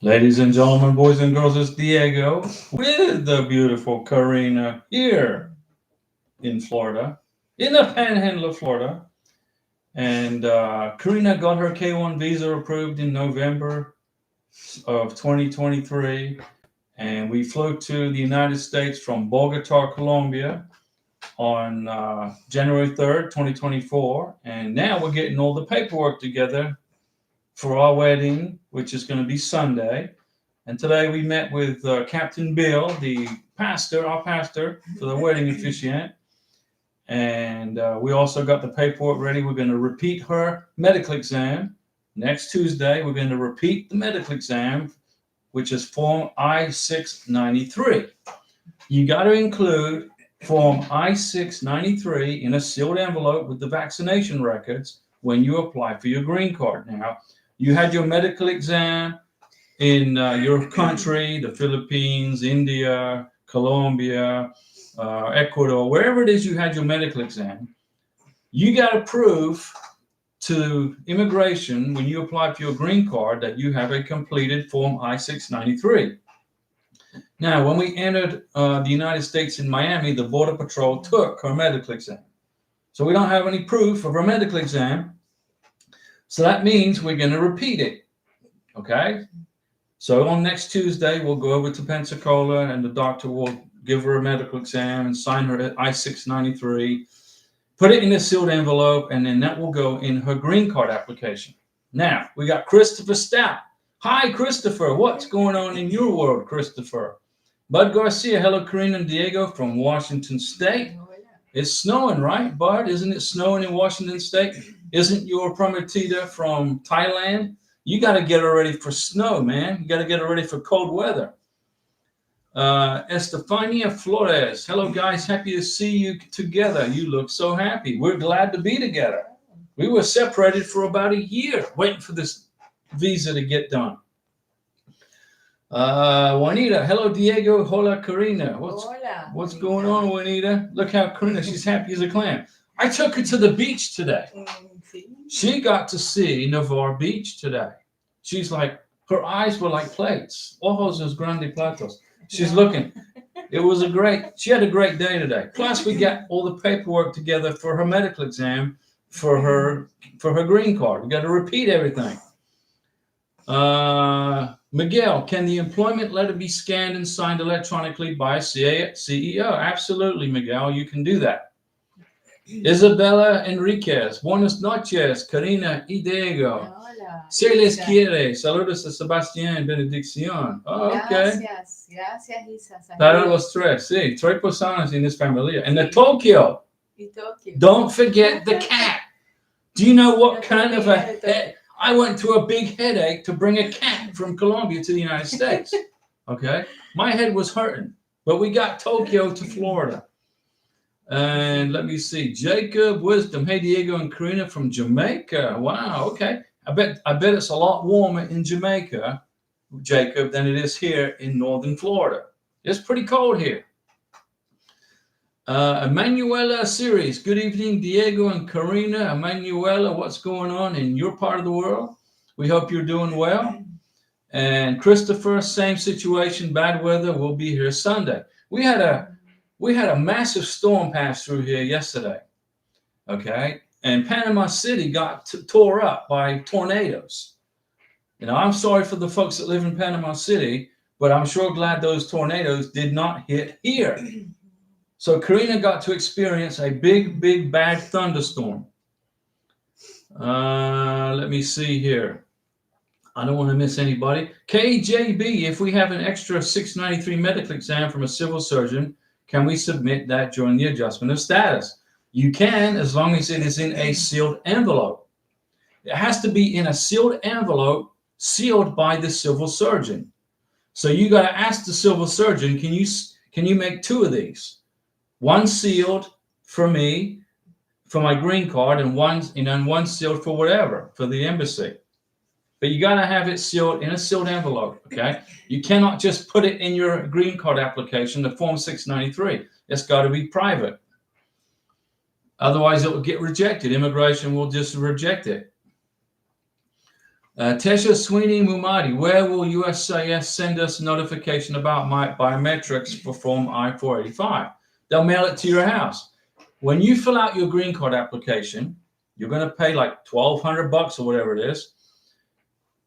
Ladies and gentlemen, boys and girls, it's Diego with the beautiful Karina here in Florida, in the panhandle of Florida. And Karina got her K1 visa approved in November of 2023. And we flew to the United States from Bogota, Colombia on January 3rd, 2024. And now we're getting all the paperwork together for our wedding, which is going to be Sunday. And today we met with Captain Bill, the pastor, our pastor, for the wedding officiant. And we also got the paperwork ready. We're going to repeat her medical exam. Next Tuesday, we're going to repeat the medical exam, which is Form I-693. You got to include Form I-693 in a sealed envelope with the vaccination records when you apply for your green card. Now, you had your medical exam in your country, the Philippines, India, Colombia, Ecuador, wherever it is you had your medical exam, you got to prove to immigration when you apply for your green card that you have a completed Form I-693. Now, when we entered the United States in Miami, the Border Patrol took her medical exam. So we don't have any proof of her medical exam. So that means we're going to repeat it. Okay? So on next Tuesday, we'll go over to Pensacola and the doctor will give her a medical exam and sign her I-693, put it in a sealed envelope, and then that will go in her green card application. Now, we got Christopher Stout. Hi, Christopher. What's going on in your world, Christopher? Bud Garcia. Hello, Karina and Diego from Washington State. It's snowing, right, Bud? Isn't it snowing in Washington State? Isn't your prometida from Thailand? You got to get her ready for snow, man. You got to get her ready for cold weather. Estefania Flores. Hello, guys. Happy to see you together. You look so happy. We're glad to be together. We were separated for about a year, waiting for this visa to get done. Juanita. Hello, Diego. Hola, Karina. What's going on, Juanita? Look how Karina, she's happy as a clam. I took her to the beach today. She got to see Navarre Beach today. She's like, her eyes were like plates. Ojos es grande platos. She's looking. She had a great day today. Plus, we got all the paperwork together for her medical exam for her green card. We got to repeat everything. Miguel, can the employment letter be scanned and signed electronically by CEO? Absolutely, Miguel, you can do that. Isabella Enriquez, buenas noches, Karina y Diego. Hola. Se les quiere. Saludos a Sebastián Benedicción. Oh, okay. Gracias, Isa. Para los tres, sí. Tres personas en esta familia. And the Tokyo. Don't forget the cat. Do you know what kind of a head? I went to a big headache to bring a cat from Colombia to the United States. Okay? My head was hurting. But we got Tokyo to Florida. And let me see, Jacob Wisdom. Hey, Diego and Karina from Jamaica. Wow, okay. I bet it's a lot warmer in Jamaica, Jacob, than it is here in northern Florida. It's pretty cold here. Emanuela Series. Good evening, Diego and Karina. Emanuela, what's going on in your part of the world? We hope you're doing well. And Christopher, same situation, bad weather. We'll be here Sunday. We had a massive storm pass through here yesterday, okay? And Panama City got tore up by tornadoes. You know, I'm sorry for the folks that live in Panama City, but I'm sure glad those tornadoes did not hit here. So Karina got to experience a big, big, bad thunderstorm. Let me see here. I don't want to miss anybody. KJB, if we have an extra 693 medical exam from a civil surgeon, can we submit that during the adjustment of status? You can, as long as it is in a sealed envelope. It has to be in a sealed envelope, sealed by the civil surgeon. So you got to ask the civil surgeon, can you make two of these? One sealed for me, for my green card, and one sealed for whatever, for the embassy. But you got to have it sealed in a sealed envelope, okay? You cannot just put it in your green card application, the Form 693. It's got to be private. Otherwise, it will get rejected. Immigration will just reject it. Tesha Sweeney Mumadi, where will USCIS send us a notification about my biometrics for Form I-485? They'll mail it to your house. When you fill out your green card application, you're going to pay like $1,200 or whatever it is.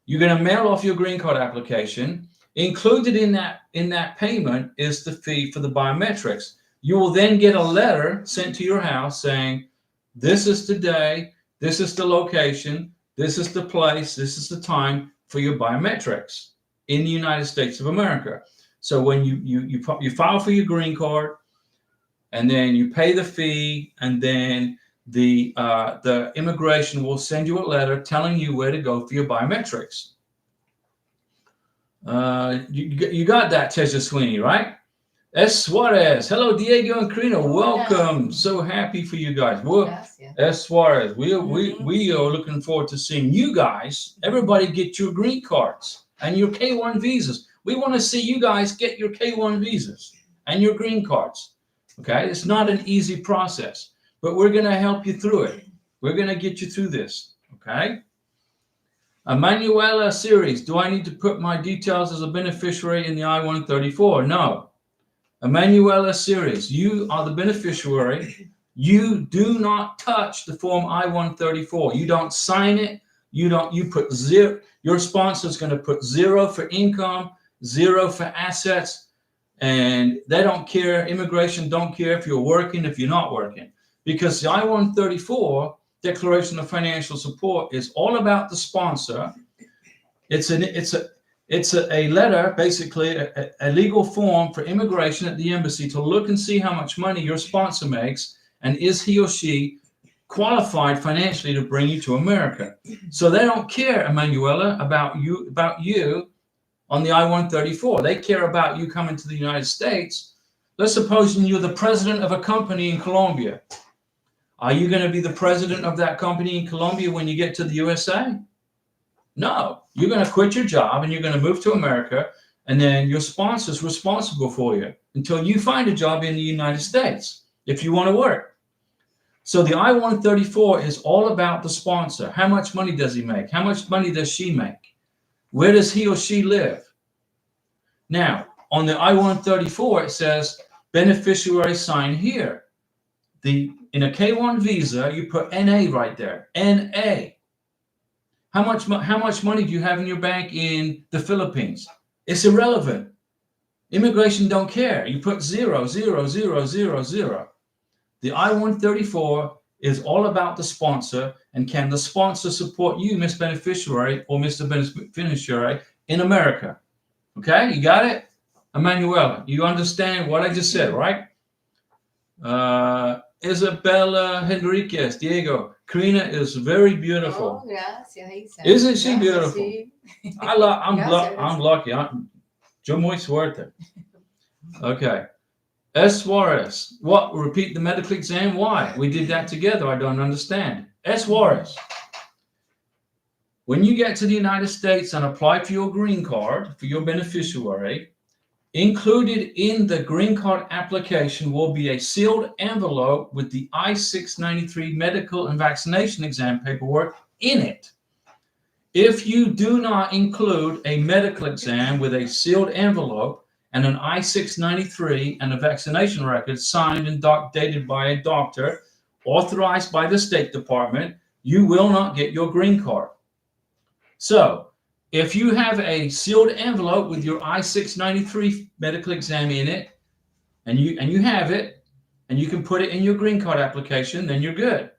You're going to mail off your green card application. Included in that payment is the fee for the biometrics. You will then get a letter sent to your house saying, this is today, this is the location, this is the place, this is the time for your biometrics in the United States of America. So when you file for your green card, and then you pay the fee, and then the immigration will send you a letter telling you where to go for your biometrics. You got that, Tesha Sweeney, right? S. Suarez, hello, Diego and Karina, welcome. So happy for you guys. S. Suarez, we are looking forward to seeing you guys. Everybody get your green cards and your K1 visas. We want to see you guys get your K1 visas and your green cards. Okay, it's not an easy process, but we're going to help you through it. We're going to get you through this. Okay. Emanuela series, do I need to put my details as a beneficiary in the I-134? No. Emanuela series, you are the beneficiary. You do not touch the form I-134. You don't sign it. You put zero. Your sponsor is going to put 0 for income, 0 for assets, and they don't care. Immigration don't care if you're working, if you're not working, because the I-134 Declaration of Financial Support is all about the sponsor. It's a letter, basically a legal form for immigration at the embassy to look and see how much money your sponsor makes, and is he or she qualified financially to bring you to America. So they don't care, Emanuela, about you on the I-134. They care about you coming to the United States. Let's suppose you're the president of a company in Colombia. Are you going to be the president of that company in Colombia when you get to the USA? No, you're going to quit your job and you're going to move to America, and then your sponsor is responsible for you until you find a job in the United States if you want to work. So the I-134 is all about the sponsor. How much money does he make? How much money does she make? Where does he or she live? Now, on the I-134, it says beneficiary sign here. In a K1 visa, you put NA right there, NA. How much money do you have in your bank in the Philippines? It's irrelevant. Immigration don't care. You put 0, 0, 0, 0, 0. The I-134 is all about the sponsor, and can the sponsor support you, Miss Beneficiary or Mr. Beneficiary, in America? Okay, you got it? Emanuela, you understand what I just said, right? Isabella Henriquez, Diego, Karina is very beautiful. Oh, gracias, Isa. Isn't she beautiful? Sí. I'm lucky. Yo muy suerte. Okay. S. Suarez, what? Repeat the medical exam? Why? We did that together. I don't understand. S. Suarez, when you get to the United States and apply for your green card, for your beneficiary, included in the green card application will be a sealed envelope with the I-693 medical and vaccination exam paperwork in it. If you do not include a medical exam with a sealed envelope and an I-693 and a vaccination record signed and dated by a doctor authorized by the State Department, you will not get your green card. So, if you have a sealed envelope with your I-693 medical exam in it, and you have it, and you can put it in your green card application, then you're good.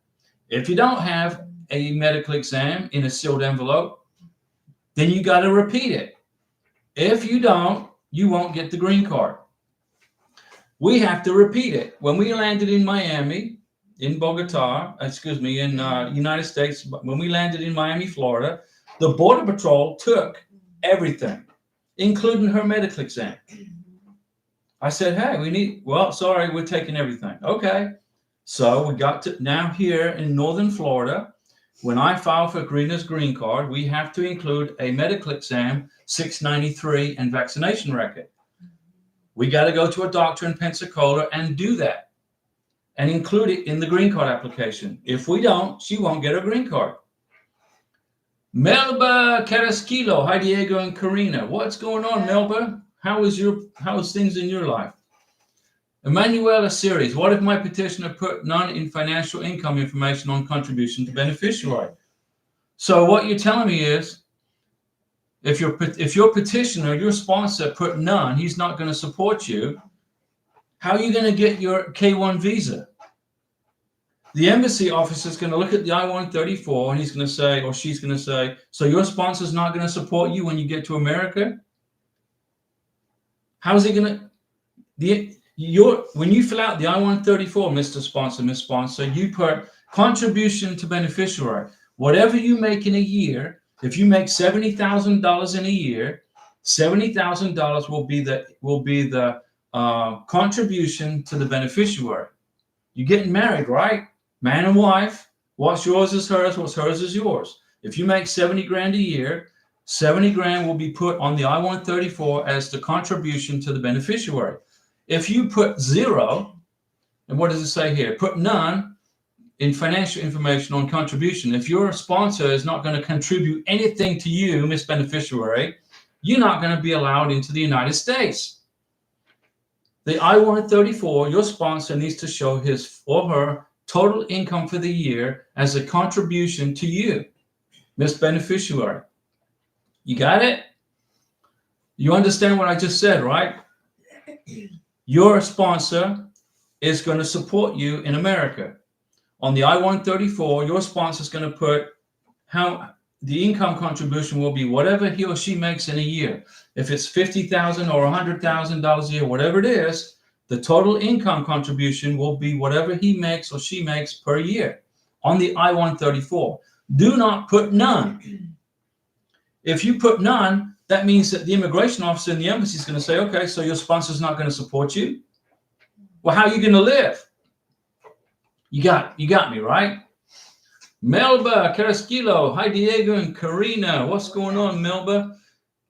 If you don't have a medical exam in a sealed envelope, then you got to repeat it. If you don't, you won't get the green card. We have to repeat it. When we landed in Miami, in Bogota, in United States, when we landed in Miami, Florida, the Border Patrol took everything, including her medical exam. I said, hey, sorry, we're taking everything. Okay. So we got to now here in Northern Florida, when I file for Karina's green card, we have to include a medical exam, 693, and vaccination record. We got to go to a doctor in Pensacola and do that and include it in the green card application. If we don't, she won't get her green card. Melba Carrasquillo. Hi, Diego and Karina. What's going on, Melba? How's things in your life? Emanuela series. What if my petitioner put none in financial income information on contribution to beneficiary? So what you're telling me is, if your petitioner, your sponsor, put none, he's not going to support you. How are you going to get your K-1 visa? The embassy officer is going to look at the I-134 and he's going to say, or she's going to say, so your sponsor's not going to support you when you get to America? How's he going to? When you fill out the I-134, Mr. Sponsor, Miss Sponsor, you put contribution to beneficiary. Whatever you make in a year, if you make $70,000 in a year, $70,000 will be the contribution to the beneficiary. You're getting married, right? Man and wife. What's yours is hers. What's hers is yours. If you make 70 grand a year, 70 grand will be put on the I-134 as the contribution to the beneficiary. If you put zero, and what does it say here? Put none in financial information on contribution. If your sponsor is not going to contribute anything to you, Miss Beneficiary, you're not going to be allowed into the United States. The I-134, your sponsor needs to show his or her total income for the year as a contribution to you, Miss Beneficiary. You got it? You understand what I just said, right? Your sponsor is going to support you in America. On the I-134, your sponsor is going to put how the income contribution will be whatever he or she makes in a year. If it's $50,000 or $100,000 a year, whatever it is, the total income contribution will be whatever he makes or she makes per year on the I-134. Do not put none. If you put none, that means that the immigration officer in the embassy is going to say, okay, so your sponsor is not going to support you. Well, how are you going to live? You got me, right? Melba Carrasquillo. Hi, Diego and Karina. What's going on, Melba?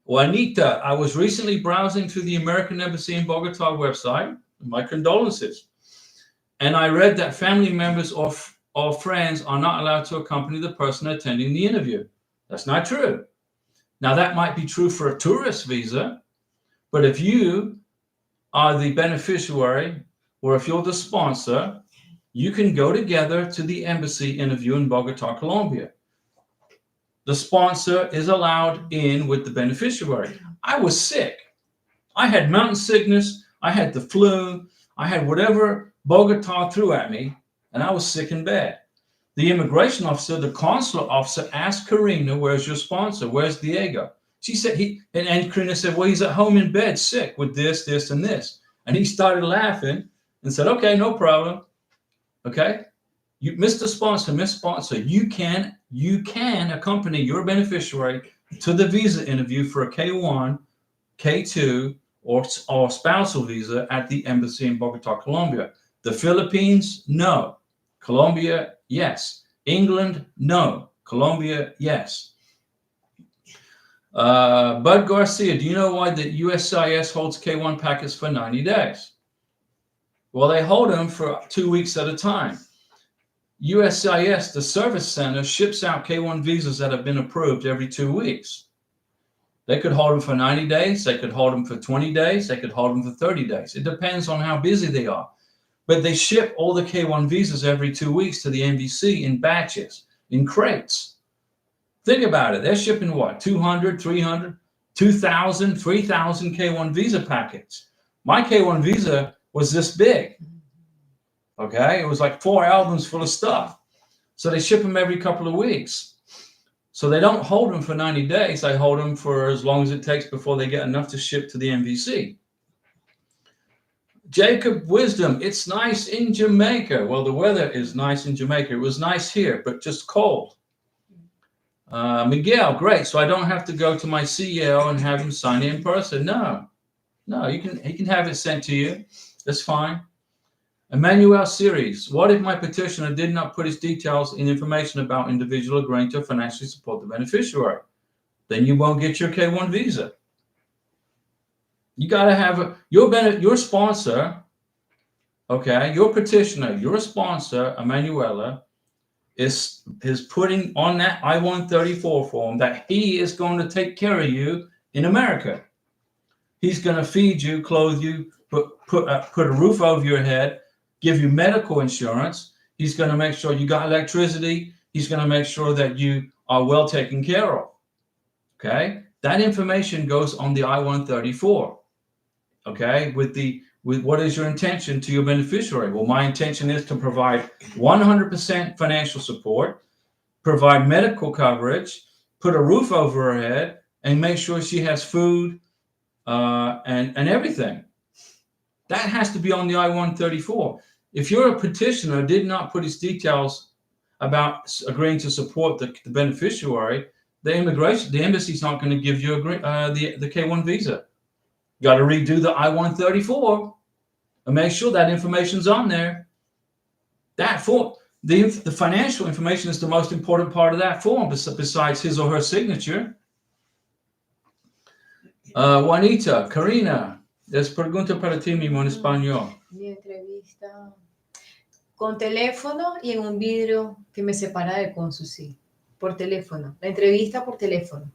Juanita, I was recently browsing through the American Embassy in Bogota website. My condolences. And I read that family members or friends are not allowed to accompany the person attending the interview. That's not true. Now, that might be true for a tourist visa, but if you are the beneficiary or if you're the sponsor, you can go together to the embassy interview in Bogota, Colombia. The sponsor is allowed in with the beneficiary. I was sick. I had mountain sickness. I had the flu. I had whatever Bogota threw at me, and I was sick in bed. The immigration officer, the consular officer, asked Karina, where's your sponsor? Where's Diego? She said, and Karina said, well, he's at home in bed, sick with this, this, and this. And he started laughing and said, okay, no problem. Okay. You, Mr. Sponsor, Miss Sponsor, you can accompany your beneficiary to the visa interview for a K1, K2, or spousal visa at the embassy in Bogota, Colombia. The Philippines, no. Colombia, yes. England, no. Colombia, yes. Bud Garcia, do you know why the USCIS holds K1 packets for 90 days? Well, they hold them for 2 weeks at a time. USCIS, the service center, ships out K1 visas that have been approved every 2 weeks. They could hold them for 90 days. They could hold them for 20 days. They could hold them for 30 days. It depends on how busy they are. But they ship all the K1 visas every 2 weeks to the NVC in batches, in crates. Think about it. They're shipping what? 200, 300, 2,000, 3,000 K1 visa packets. My K1 visa was this big. Okay, it was like 4 albums full of stuff. So they ship them every couple of weeks. So they don't hold them for 90 days. They hold them for as long as it takes before they get enough to ship to the NVC. Jacob Wisdom, it's nice in Jamaica. Well, the weather is nice in Jamaica. It was nice here, but just cold. Miguel, great. So I don't have to go to my CEO and have him sign it in person. No, he can have it sent to you. That's fine. Emmanuel series. What if my petitioner did not put his details in information about individual agreeing to financially support the beneficiary? Then you won't get your K1 visa. You got to have your sponsor, okay, your petitioner, your sponsor, Emanuela, is putting on that I-134 form that he is going to take care of you in America. He's going to feed you, clothe you, put a roof over your head, give you medical insurance. He's going to make sure you got electricity. He's going to make sure that you are well taken care of. Okay, that information goes on the I-134. Okay, with what is your intention to your beneficiary? Well, my intention is to provide 100% financial support, provide medical coverage, put a roof over her head, and make sure she has food and everything. That has to be on the I-134. If your petitioner did not put his details about agreeing to support the beneficiary, the embassy is not going to give you the K-1 visa. You got to redo the I-134 and make sure that information's on there. That form, the financial information is the most important part of that form, besides his or her signature. Juanita, Karina, les pregunto para ti mismo en español. Mi entrevista con teléfono y en un vidrio que me separa del cónsul, sí. Por teléfono. La entrevista por teléfono.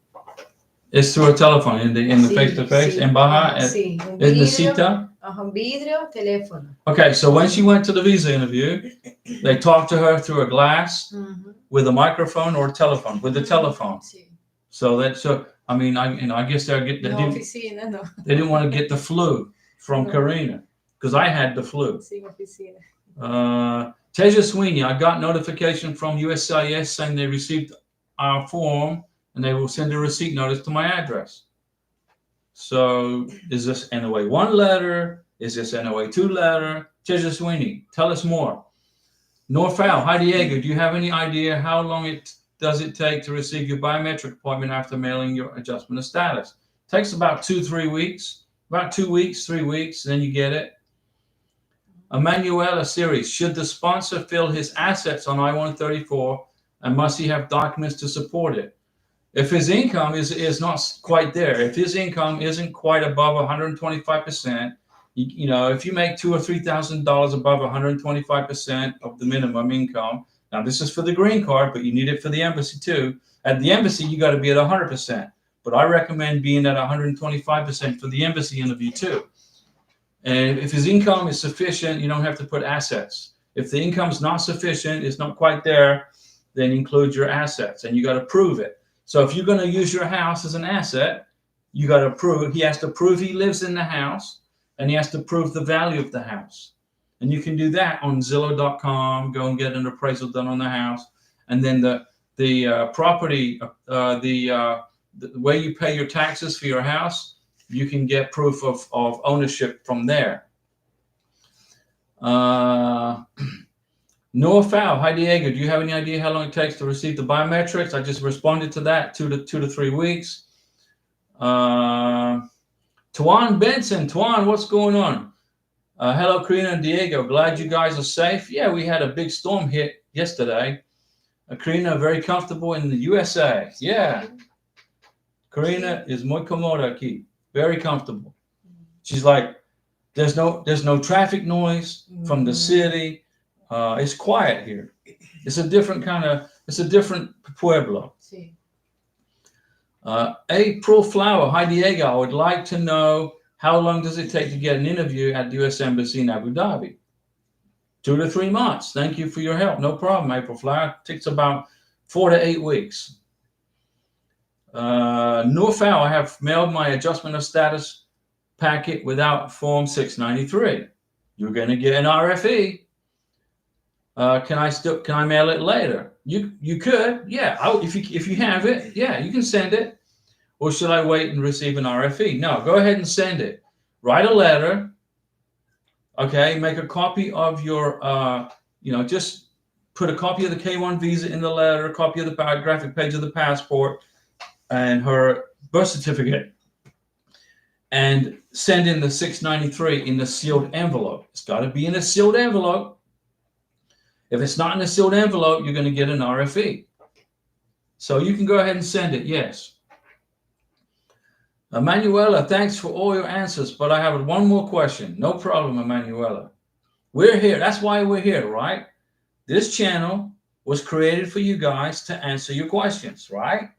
It's through a telephone, in the face-to-face, en baja, sí, un in the vidrio, cita. Un vidrio, teléfono. Okay, so when she went to the visa interview, they talked to her through a glass with a microphone or a telephone, with the telephone. Sí. So I mean, I guess they didn't want to get the flu from Karina, because I had the flu. Sí, oficina. Teja Sweeney, I got notification from USCIS saying they received our form and they will send a receipt notice to my address. So is this NOA 1 letter? Is this NOA 2 letter? Teja Sweeney, tell us more. Norfal, hi Diego, do you have any idea how long does it take to receive your biometric appointment after mailing your adjustment of status? It takes about 2-3 weeks, about 2 weeks, 3 weeks, then you get it. Emanuela series, should the sponsor fill his assets on I-134 and must he have documents to support it? If his income is not quite there, if his income isn't quite above 125%, you know, if you make $2,000 or $3,000 above 125% of the minimum income, now this is for the green card, but you need it for the embassy too. At the embassy, you got to be at 100%, but I recommend being at 125% for the embassy interview too. And if his income is sufficient, you don't have to put assets. If the income is not sufficient, it's not quite there, then include your assets, and you got to prove it. So if you're going to use your house as an asset, you got to prove, he has to prove he lives in the house, and he has to prove the value of the house. And you can do that on Zillow.com, go and get an appraisal done on the house. And then the property, the way you pay your taxes for your house, you can get proof of ownership from there. Noah Fowl, hi Diego, do you have any idea how long it takes to receive the biometrics? I just responded to that, 2 to 3 weeks. Tuan Benson, Tuan, what's going on? Hello, Karina and Diego. Glad you guys are safe. Yeah, we had a big storm hit yesterday. Karina, very comfortable in the USA. Yeah. Karina is muy cómoda aquí. Very comfortable. She's like, there's no traffic noise from the city. It's quiet here. It's a different pueblo. Sí. April Flower, hi Diego. I would like to know, how long does it take to get an interview at the U.S. Embassy in Abu Dhabi? 2 to 3 months. Thank you for your help. No problem, April Flower. It takes about 4 to 8 weeks. Norfowl, I have mailed my adjustment of status packet without Form 693. You're going to get an RFE. Can I mail it later? You could, yeah. If you have it, yeah, you can send it. Or should I wait and receive an RFE? No, go ahead and send it. Write a letter. Okay, make a copy of your, just put a copy of the K-1 visa in the letter, a copy of the biographic page of the passport, and her birth certificate, and send in the 693 in the sealed envelope. It's got to be in a sealed envelope. If it's not in a sealed envelope, you're going to get an RFE. So you can go ahead and send it, yes. Emanuela, thanks for all your answers, but I have one more question. No problem, Emanuela. We're here. That's why we're here, right? This channel was created for you guys to answer your questions, right?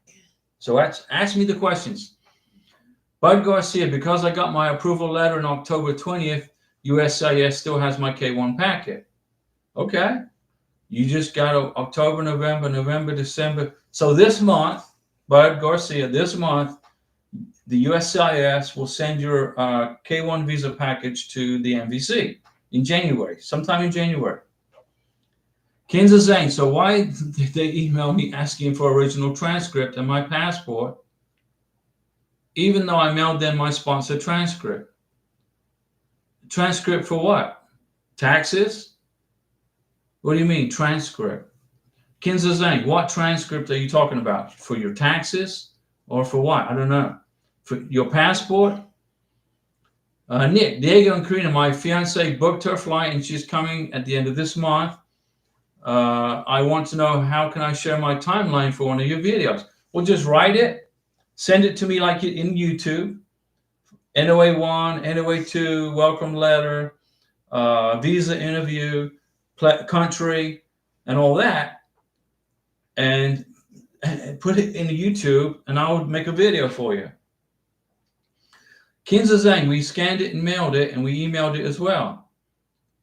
So ask me the questions. Bud Garcia, because I got my approval letter on October 20th, USCIS still has my K1 packet. Okay. You just got October, November, December. So this month, Bud Garcia, this month, the USCIS will send your K1 visa package to the MVC in January, sometime in January. Kansas Zane, so why did they email me asking for original transcript and my passport, even though I mailed them my sponsor transcript? Transcript for what? Taxes? What do you mean, transcript? Kansas Zane, what transcript are you talking about? For your taxes or for what? I don't know. For your passport? Nick, Diego, and Karina, my fiance booked her flight and she's coming at the end of this month. I want to know, how can I share my timeline for one of your videos? Well, just write it, send it to me like in YouTube. NOA1, NOA2, welcome letter, visa interview, country, and all that, and put it in YouTube, and I would make a video for you. Kinza Zhang, we scanned it and mailed it, and we emailed it as well.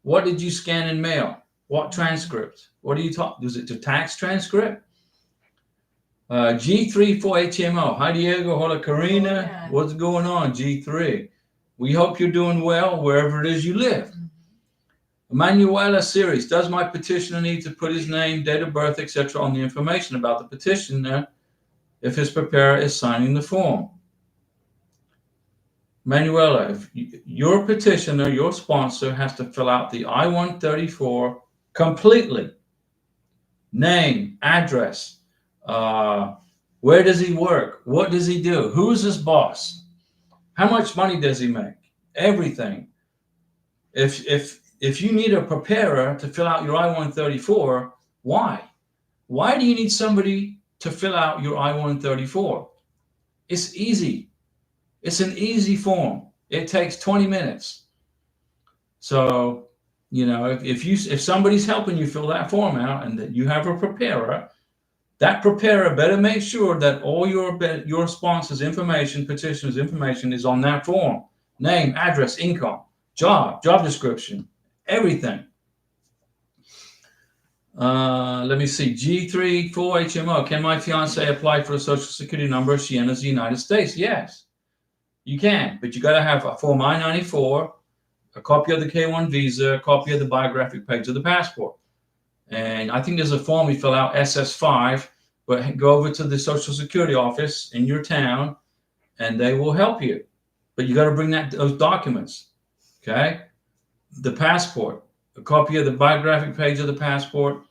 What did you scan and mail? What transcript? What are you talking? Was it the tax transcript? G34HMO. Hi, Diego. Hola, Karina. Hola. What's going on, G3? We hope you're doing well wherever it is you live. Manuela series. Does my petitioner need to put his name, date of birth, etc. on the information about the petitioner if his preparer is signing the form? Manuela, if your petitioner, your sponsor, has to fill out the I-134 completely. Name, address, where does he work? What does he do? Who's his boss? How much money does he make? Everything. If you need a preparer to fill out your I-134, why? Why do you need somebody to fill out your I-134? It's easy. It's an easy form. It takes 20 minutes. So, you know, if somebody's helping you fill that form out and that you have a preparer, that preparer better make sure that all your sponsor's information, petitioner's information is on that form. Name, address, income, job description, everything. Let me see. G34HMO. Can my fiance apply for a social security number if she enters the United States? Yes, you can, but you got to have a Form I-94, a copy of the K1 visa, a copy of the biographic page of the passport. And I think there's a form you fill out, SS5, but go over to the Social Security office in your town and they will help you. But you got to bring those documents, okay? The passport, a copy of the biographic page of the passport,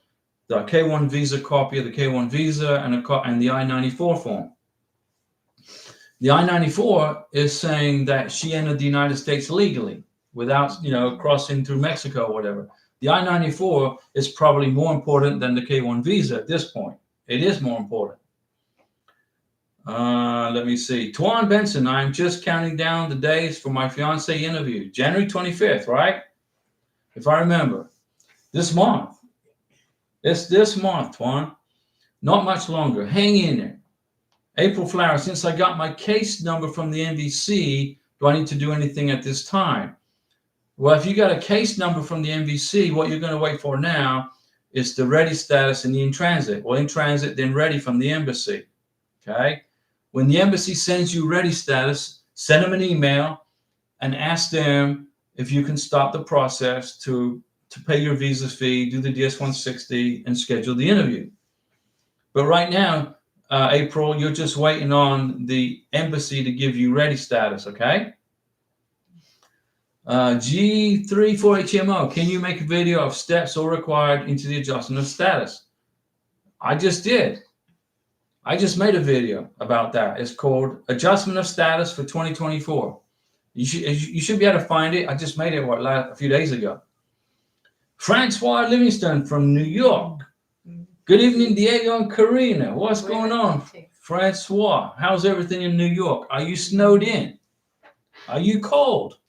the K1 visa copy of the K1 visa, and the I-94 form. The I-94 is saying that she entered the United States legally without, crossing through Mexico or whatever. The I-94 is probably more important than the K1 visa at this point. It is more important. Let me see. Tuan Benson, I'm just counting down the days for my fiance interview. January 25th, right? If I remember. This month. It's this month, Tuan. Not much longer. Hang in there. April Flower, since I got my case number from the MVC, do I need to do anything at this time? Well, if you got a case number from the MVC, what you're going to wait for now is the ready status and the in transit. Well, in transit, then ready from the embassy. Okay? When the embassy sends you ready status, send them an email and ask them if you can start the process to pay your visa fee, do the DS-160, and schedule the interview. But right now, April, you're just waiting on the embassy to give you ready status, okay? G34HMO, can you make a video of steps all required into the adjustment of status? I just did. I just made a video about that. It's called Adjustment of Status for 2024. You should be able to find it. I just made it a few days ago. Francois Livingston from New York. Good evening, Diego and Karina. What's going on, Francois? How's everything in New York? Are you snowed in? Are you cold?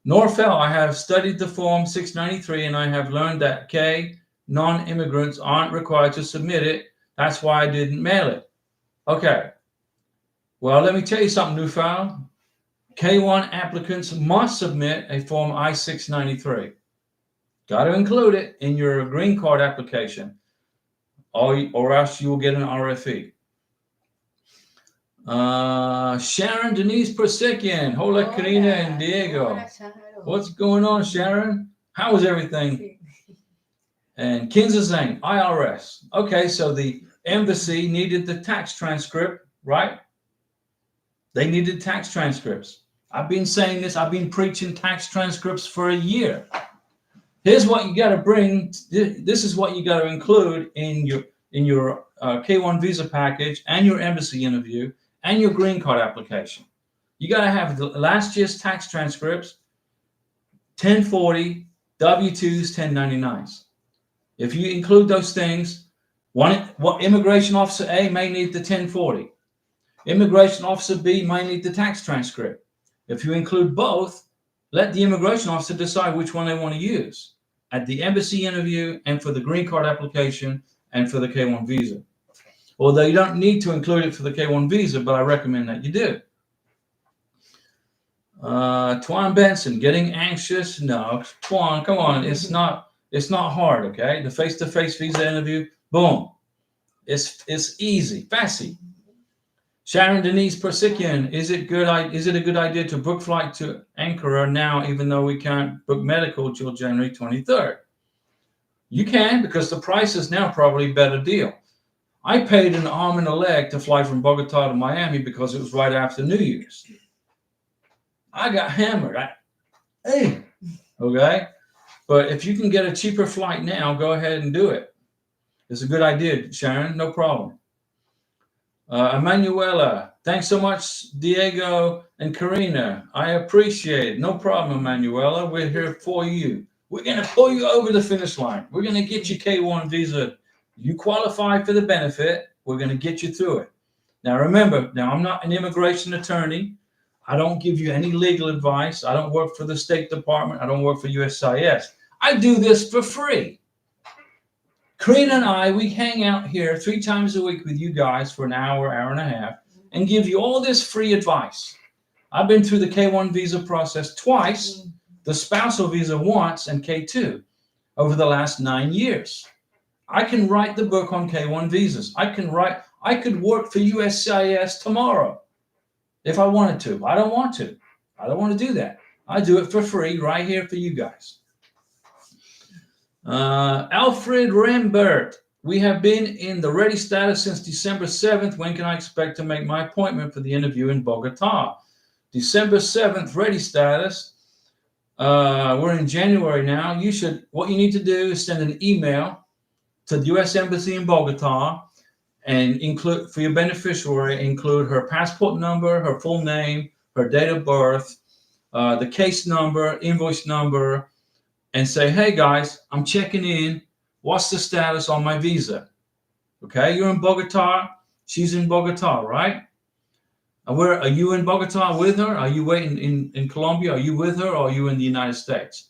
Norfell, I have studied the form 693 and I have learned that K non-immigrants aren't required to submit it. That's why I didn't mail it. Okay. Well, let me tell you something, Newfound. K1 applicants must submit a Form I-693. Got to include it in your green card application, or else you will get an RFE. Sharon Denise Persikian. Hola, Karina and Diego. Hola, What's going on, Sharon? How is everything? And Kinzazane, IRS. Okay, so the embassy needed the tax transcript, right? They needed tax transcripts. I've been saying this. I've been preaching tax transcripts for a year. Here's what you got to bring. This is what you got to include in your K1 visa package and your embassy interview and your green card application. You got to have the last year's tax transcripts, 1040, W-2s, 1099s. If you include those things, what immigration officer A may need the 1040. Immigration officer B may need the tax transcript. If you include both, let the immigration officer decide which one they want to use at the embassy interview and for the green card application and for the K1 visa. Although you don't need to include it for the K1 visa, but I recommend that you do. Twan Benson, getting anxious? No, Twan, come on. It's not hard, okay? The face-to-face visa interview, boom. It's easy, fast. Sharon Denise Persikian, is it a good idea to book flight to Ankara now, even though we can't book medical till January 23rd? You can, because the price is now probably a better deal. I paid an arm and a leg to fly from Bogota to Miami because it was right after New Year's. I got hammered. Okay? But if you can get a cheaper flight now, go ahead and do it. It's a good idea, Sharon. No problem. Emanuela, thanks so much, Diego and Karina. I appreciate it. No problem, Emanuela. We're here for you. We're going to pull you over the finish line. We're going to get you K1 visa. You qualify for the benefit. We're going to get you through it. Now, remember, I'm not an immigration attorney. I don't give you any legal advice. I don't work for the State Department. I don't work for USCIS. I do this for free. Karina and I, we hang out here 3 times a week with you guys for an hour, hour and a half, and give you all this free advice. I've been through the K1 visa process twice, the spousal visa once, and K2 over the last 9 years. I can write the book on K1 visas. I could work for USCIS tomorrow if I wanted to. I don't want to. I don't want to do that. I do it for free right here for you guys. Alfred Rambert, we have been in the ready status since December 7th. When can I expect to make my appointment for the interview in Bogota? December 7th, ready status. We're in January now. What you need to do is send an email to the U.S. Embassy in Bogota and include, for your beneficiary, include her passport number, her full name, her date of birth, the case number, invoice number, and say, hey guys, I'm checking in. What's the status on my visa? Okay, you're in Bogota. She's in Bogota, right? Where are you in Bogota with her? Are you waiting in Colombia? Are you with her, or are you in the United States?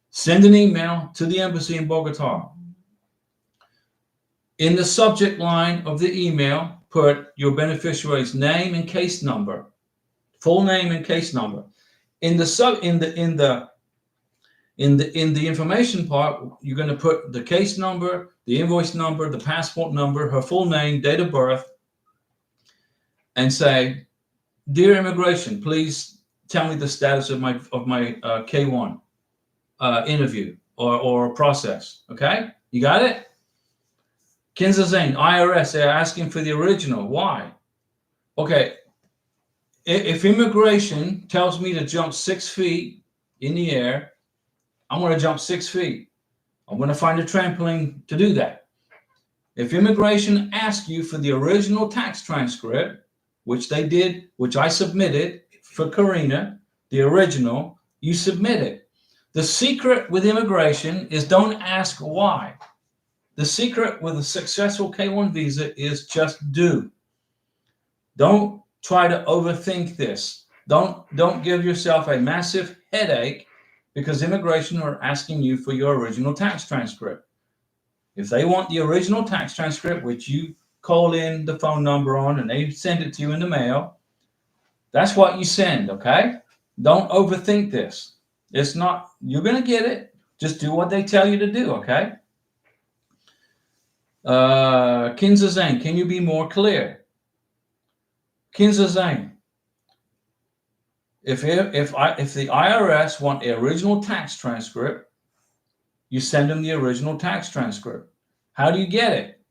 Send an email to the embassy in Bogota. In the subject line of the email, put your beneficiary's name and case number, full name and case number. In the information part, you're going to put the case number, the invoice number, the passport number, her full name, date of birth, and say, dear immigration, please tell me the status of my K1 interview or process. Okay, you got it? Kinza Zane, IRS, they're asking for the original. Why? Okay, if immigration tells me to jump 6 feet in the air, I'm going to jump 6 feet. I'm going to find a trampoline to do that. If immigration asks you for the original tax transcript, which they did, which I submitted for Karina, the original, you submit it. The secret with immigration is don't ask why. The secret with a successful K1 visa is just do. Don't try to overthink this. Don't give yourself a massive headache because immigration are asking you for your original tax transcript. If they want the original tax transcript, which you call in the phone number on and they send it to you in the mail, that's what you send, okay? Don't overthink this. It's not, you're going to get it. Just do what they tell you to do, okay? Kinza Zane, can you be more clear? Kinza Zane, if the IRS want the original tax transcript, you send them the original tax transcript. How do you get it?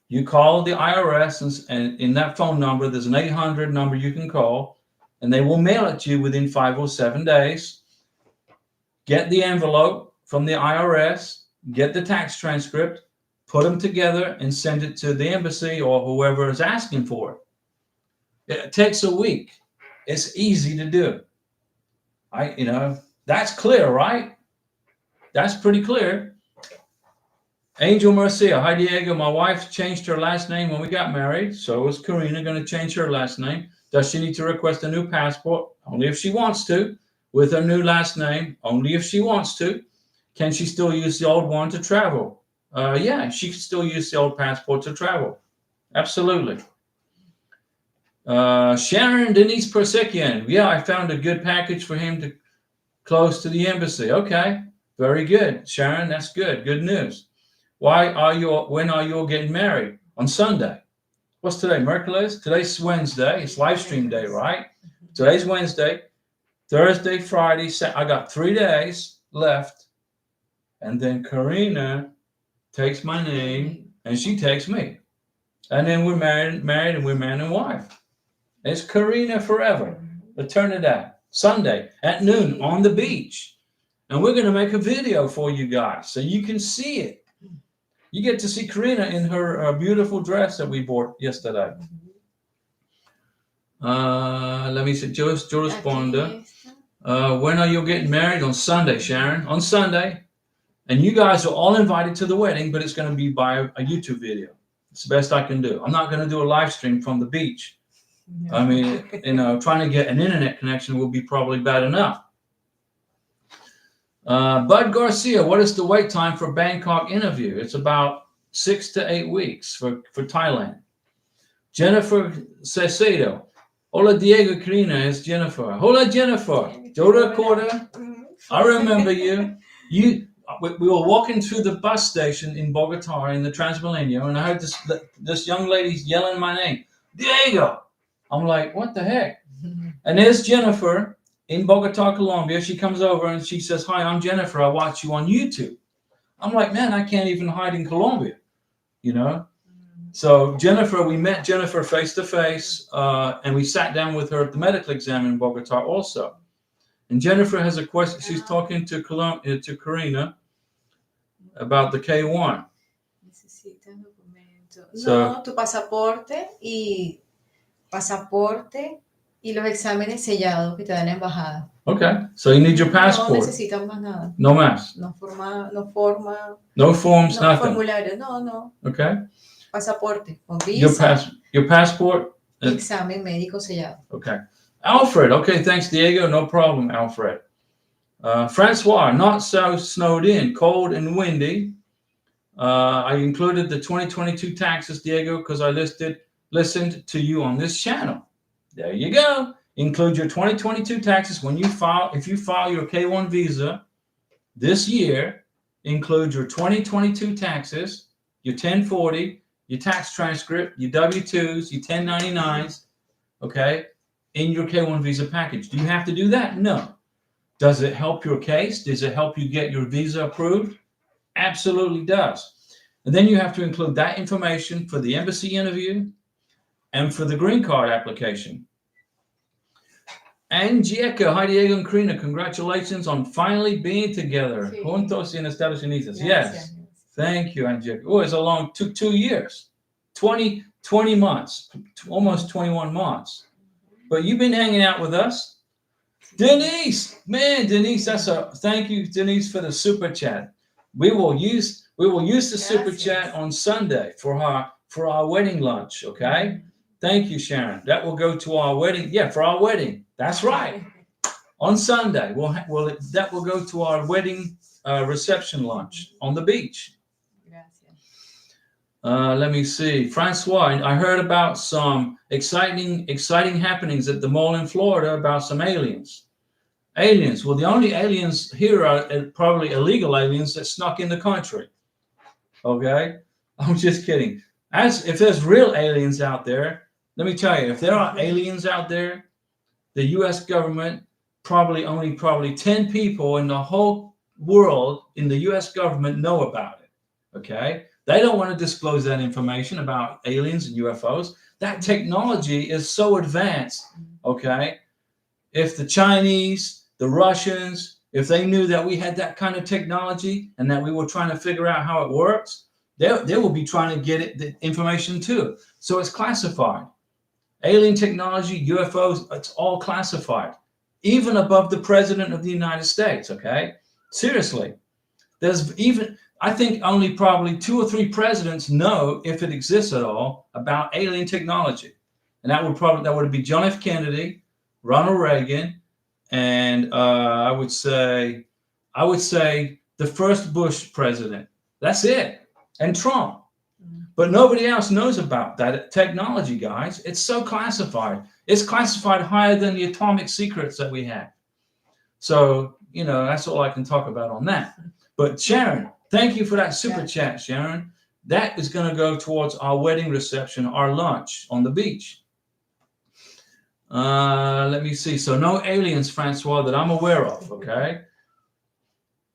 You call the IRS, and in that phone number, there's an 800 number you can call, and they will mail it to you within 5 or 7 days. Get the envelope from the IRS, get the tax transcript, put them together, and send it to the embassy or whoever is asking for it. It takes a week. It's easy to do. That's clear, right? That's pretty clear. Angel Marcia, hi Diego. My wife changed her last name when we got married. So is Karina going to change her last name? Does she need to request a new passport? Only if she wants to. With her new last name, only if she wants to. Can she still use the old one to travel? Yeah, she can still use the old passport to travel. Absolutely. Sharon Denise Persekian. Yeah, I found a good package for him to close to the embassy. Okay, very good. Sharon, that's good. Good news. When are you all getting married? On Sunday. What's today? Mercury? Today's Wednesday. It's Livestream day, right? Today's Wednesday. Thursday, Friday, I got 3 days left. And then Karina takes my name and she takes me. And then we're married and we're man and wife. It's Karina forever. Eternidad. Sunday at noon on the beach. And we're going to make a video for you guys so you can see it. You get to see Karina in her beautiful dress that we bought yesterday. Let me see. Yo respondo. When are you getting married? On Sunday, Sharon. On Sunday. And you guys are all invited to the wedding, but it's going to be by a YouTube video. It's the best I can do. I'm not going to do a live stream from the beach. No. I mean, trying to get an internet connection will be probably bad enough. Bud Garcia, what is the wait time for Bangkok interview? It's about 6 to 8 weeks for Thailand. Jennifer Cesedo. Hola, Diego Karina. It's Jennifer. Hola, Jennifer. Joda Corda. I remember you. We were walking through the bus station in Bogota in the Transmilenio, and I heard this young lady yelling my name, Diego. I'm like, what the heck? And there's Jennifer in Bogota, Colombia. She comes over and she says, hi, I'm Jennifer. I watch you on YouTube. I'm like, man, I can't even hide in Colombia, So Jennifer, we met Jennifer face to face, and we sat down with her at the medical exam in Bogota also. And Jennifer has a question. She's talking to Karina about the K1. Necesitan documentos. No, tu pasaporte y los exámenes sellados que te dan en la embajada. Okay, so you need your passport. No necesitan más nada. No más. No forma. No forms, no nothing. Formulario, no. Okay. Pasaporte con visa. Your passport. Examen médico sellado. Okay. Alfred. Okay, thanks, Diego. No problem, Alfred. Francois, not so snowed in, cold and windy. I included the 2022 taxes, Diego, because I listened to you on this channel. There you go. Include your 2022 taxes when if you file your K1 visa this year. Include your 2022 taxes, your 1040, your tax transcript, your W-2s, your 1099s, okay, in your K1 visa package. Do you have to do that? No. Does it help your case? Does it help you get your visa approved? Absolutely does. And then you have to include that information for the embassy interview and for the green card application. Angelica, hi Diego and Karina, congratulations on finally being together. Sí. Juntos en Estados Unidos. Yes. Thank you, Angelica. Oh, it's took 2 years, 20 months, almost 21 months. But you've been hanging out with us. Denise, thank you, Denise, for the super chat. We will use the super chat on Sunday for our wedding lunch, okay? Thank you, Sharon. That will go to our wedding. Yeah, for our wedding. That's right. On Sunday, that will go to our wedding reception lunch on the beach. Let me see. Francois, I heard about some exciting happenings at the mall in Florida about some aliens. Aliens. Well, the only aliens here are probably illegal aliens that snuck in the country. Okay? I'm just kidding. As if there's real aliens out there, let me tell you, if there are aliens out there, the U.S. government probably 10 people in the whole world in the U.S. government know about it. Okay? They don't want to disclose that information about aliens and UFOs. That technology is so advanced. Okay? If the Chinese, the Russians, if they knew that we had that kind of technology and that we were trying to figure out how it works, they will be trying to get the information too. So it's classified. Alien technology, UFOs, it's all classified, even above the president of the United States. Okay, seriously, there's even, I think only probably 2 or 3 presidents know, if it exists at all, about alien technology, and that would be John F. Kennedy, Ronald Reagan, and I would say the first Bush president. That's it, and Trump. But nobody else knows about that technology, guys. It's so classified. It's classified higher than the atomic secrets that we have. So, that's all I can talk about on that. But Sharon, thank you for that super chat, Sharon. That is going to go towards our wedding reception, our lunch on the beach. Let me see. So no aliens, Francois, that I'm aware of, okay?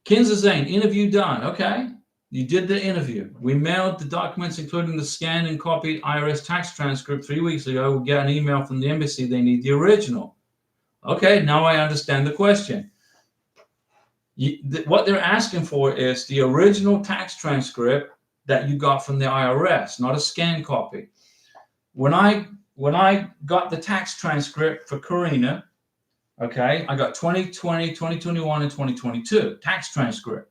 Kinza Zane, interview done. Okay. You did the interview. We mailed the documents, including the scanned and copied IRS tax transcript 3 weeks ago. We got an email from the embassy. They need the original. Okay, now I understand the question. What they're asking for is the original tax transcript that you got from the IRS, not a scanned copy. When I got the tax transcript for Karina, okay, I got 2020, 2021, and 2022 tax transcript.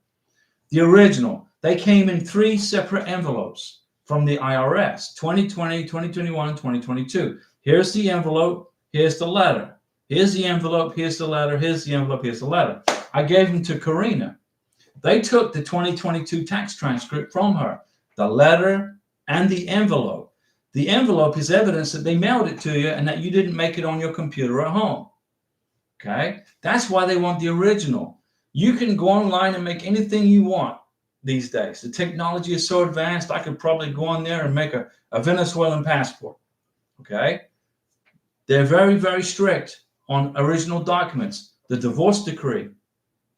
The original. They came in 3 separate envelopes from the IRS, 2020, 2021, and 2022. Here's the envelope. Here's the letter. Here's the envelope. Here's the letter. Here's the envelope. Here's the letter. I gave them to Karina. They took the 2022 tax transcript from her, the letter and the envelope. The envelope is evidence that they mailed it to you and that you didn't make it on your computer at home. Okay? That's why they want the original. You can go online and make anything you want these days. The technology is so advanced, I could probably go on there and make a Venezuelan passport. Okay? They're very, very strict on original documents. The divorce decree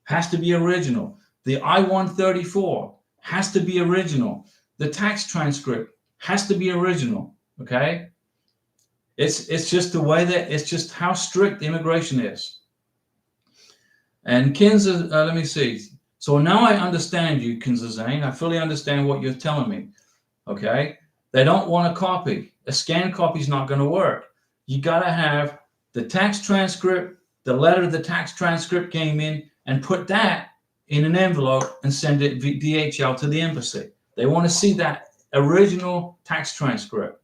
has to be original. The I-134 has to be original. The tax transcript has to be original. Okay? It's just the way it's just how strict immigration is. And Kinza, let me see. So now I understand you, Kinza Zane. I fully understand what you're telling me. Okay? They don't want a copy. A scanned copy is not going to work. You got to have the tax transcript, the letter the tax transcript came in, and put that in an envelope and send it DHL to the embassy. They want to see that original tax transcript.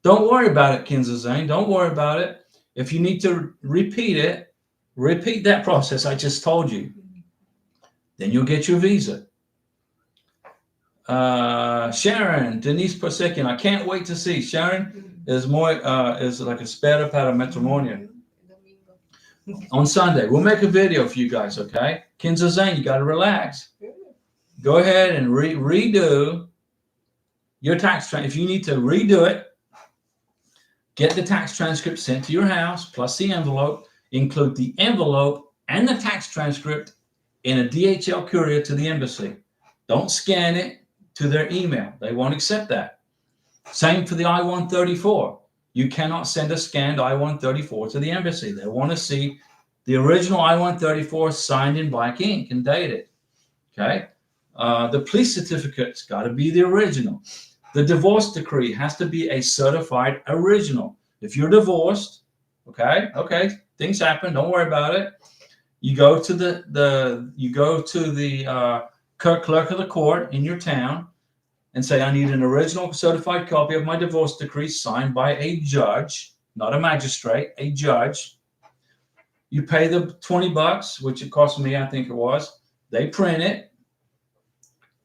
Don't worry about it, Kinza Zane. Don't worry about it. If you need to repeat it, repeat that process I just told you. Then you'll get your visa. Sharon, Denise Persekian, I can't wait to see. Sharon is like a spera para matrimonio. On Sunday, we'll make a video for you guys, okay? Kinza Zane, you got to relax. Go ahead and redo your tax transcript. If you need to redo it, get the tax transcript sent to your house, plus the envelope. Include the envelope and the tax transcript in a DHL courier to the embassy. Don't scan it to their email. They won't accept that. Same for the I-134. You cannot send a scanned I-134 to the embassy. They want to see the original I-134 signed in black ink and dated. Okay? The police certificate's got to be the original. The divorce decree has to be a certified original. If you're divorced, okay, things happen. Don't worry about it. You go to the clerk of the court in your town and say, I need an original certified copy of my divorce decree signed by a judge, not a magistrate, a judge. You pay the $20, which it cost me, I think it was. They print it.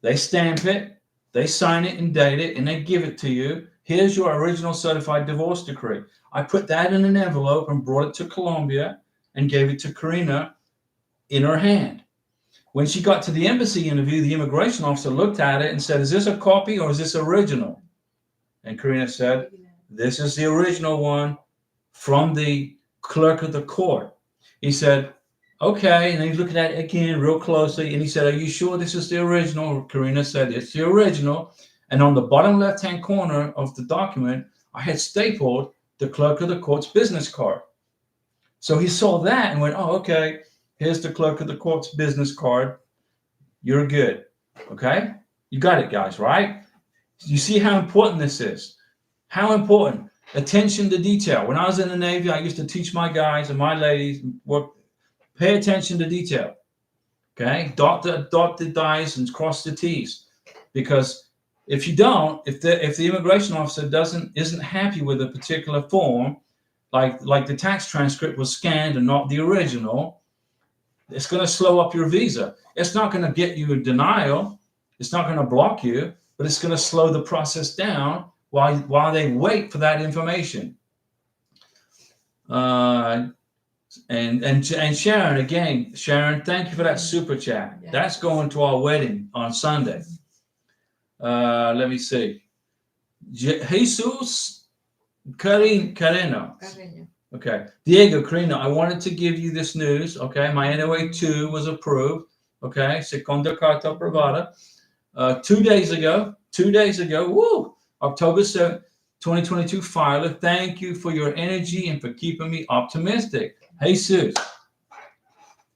They stamp it. They sign it and date it, and they give it to you. Here's your original certified divorce decree. I put that in an envelope and brought it to Colombia and gave it to Karina in her hand. When she got to the embassy interview, the immigration officer looked at it and said, is this a copy or is this original? And Karina said, this is the original one from the clerk of the court. He said, okay. And he's looking at it again real closely. And he said, are you sure this is the original? Karina said, it's the original. And on the bottom left-hand corner of the document, I had stapled the clerk of the court's business card. So he saw that and went, oh, okay, here's the clerk of the court's business card. You're good. Okay? You got it, guys, right? You see how important this is? How important? Attention to detail. When I was in the Navy, I used to teach my guys and my ladies, pay attention to detail. Okay? Dot the I's and cross the T's. Because if you don't, if the immigration officer isn't happy with a particular form, like the tax transcript was scanned and not the original, it's going to slow up your visa. It's not going to get you a denial. It's not going to block you, but it's going to slow the process down while they wait for that information. And Sharon, again, Sharon, thank you for that super chat. Yes. That's going to our wedding on Sunday. Let me see. Jesus Karina. Okay. Diego, Karina, I wanted to give you this news. Okay. My NOA 2 was approved. Okay. Seconda carta approvada. 2 days ago, woo, October 7th, 2022 filer. Thank you for your energy and for keeping me optimistic. Jesus,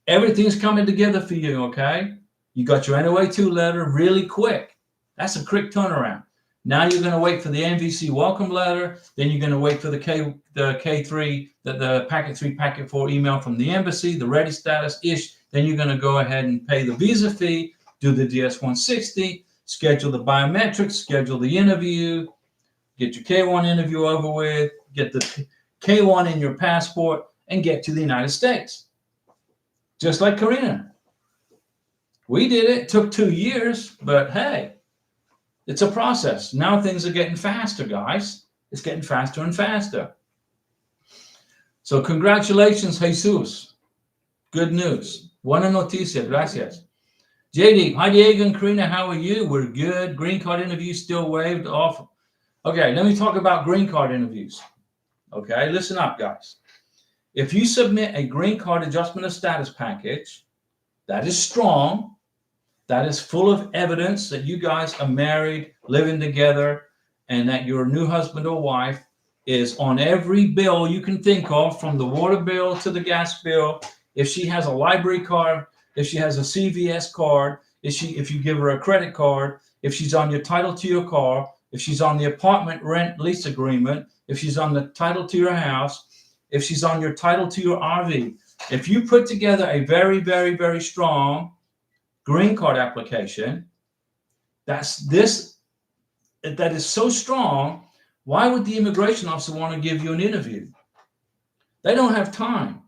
everything's coming together for you. Okay. You got your NOA 2 letter really quick. That's a quick turnaround. Now you're going to wait for the NVC welcome letter. Then you're going to wait for the K3, the packet 3, packet 4 email from the embassy, the ready status ish. Then you're going to go ahead and pay the visa fee, do the DS-160, schedule the biometrics, schedule the interview, get your K1 interview over with, get the K1 in your passport, and get to the United States. Just like Karina. We did it. It took 2 years, but hey. It's a process. Now things are getting faster, guys. It's getting faster and faster. So congratulations, Jesus. Good news. Buena noticia. Gracias. JD, hi Diego and Karina, how are you? We're good. Green card interview still waived off. Okay, let me talk about green card interviews. Okay, listen up, guys. If you submit a green card adjustment of status package that is strong, that is full of evidence that you guys are married, living together, and that your new husband or wife is on every bill you can think of, from the water bill to the gas bill. If she has a library card, if she has a CVS card, if you give her a credit card, if she's on your title to your car, if she's on the apartment rent lease agreement, if she's on the title to your house, if she's on your title to your RV, if you put together a very, very, very strong green card application, that is so strong, why would the immigration officer want to give you an interview? They don't have time.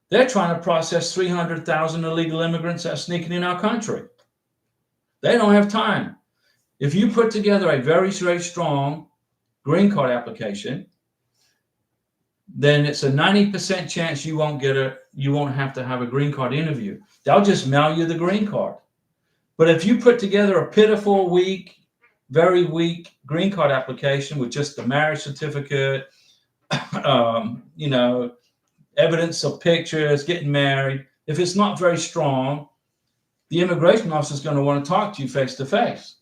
They're trying to process 300,000 illegal immigrants that are sneaking in our country. They don't have time. If you put together a very, very strong green card application, then it's a 90% chance you won't have to have a green card interview. They'll just mail you the green card. But if you put together a pitiful, weak, very weak green card application with just the marriage certificate, evidence of pictures, getting married, if it's not very strong, the immigration officer is going to want to talk to you face to face.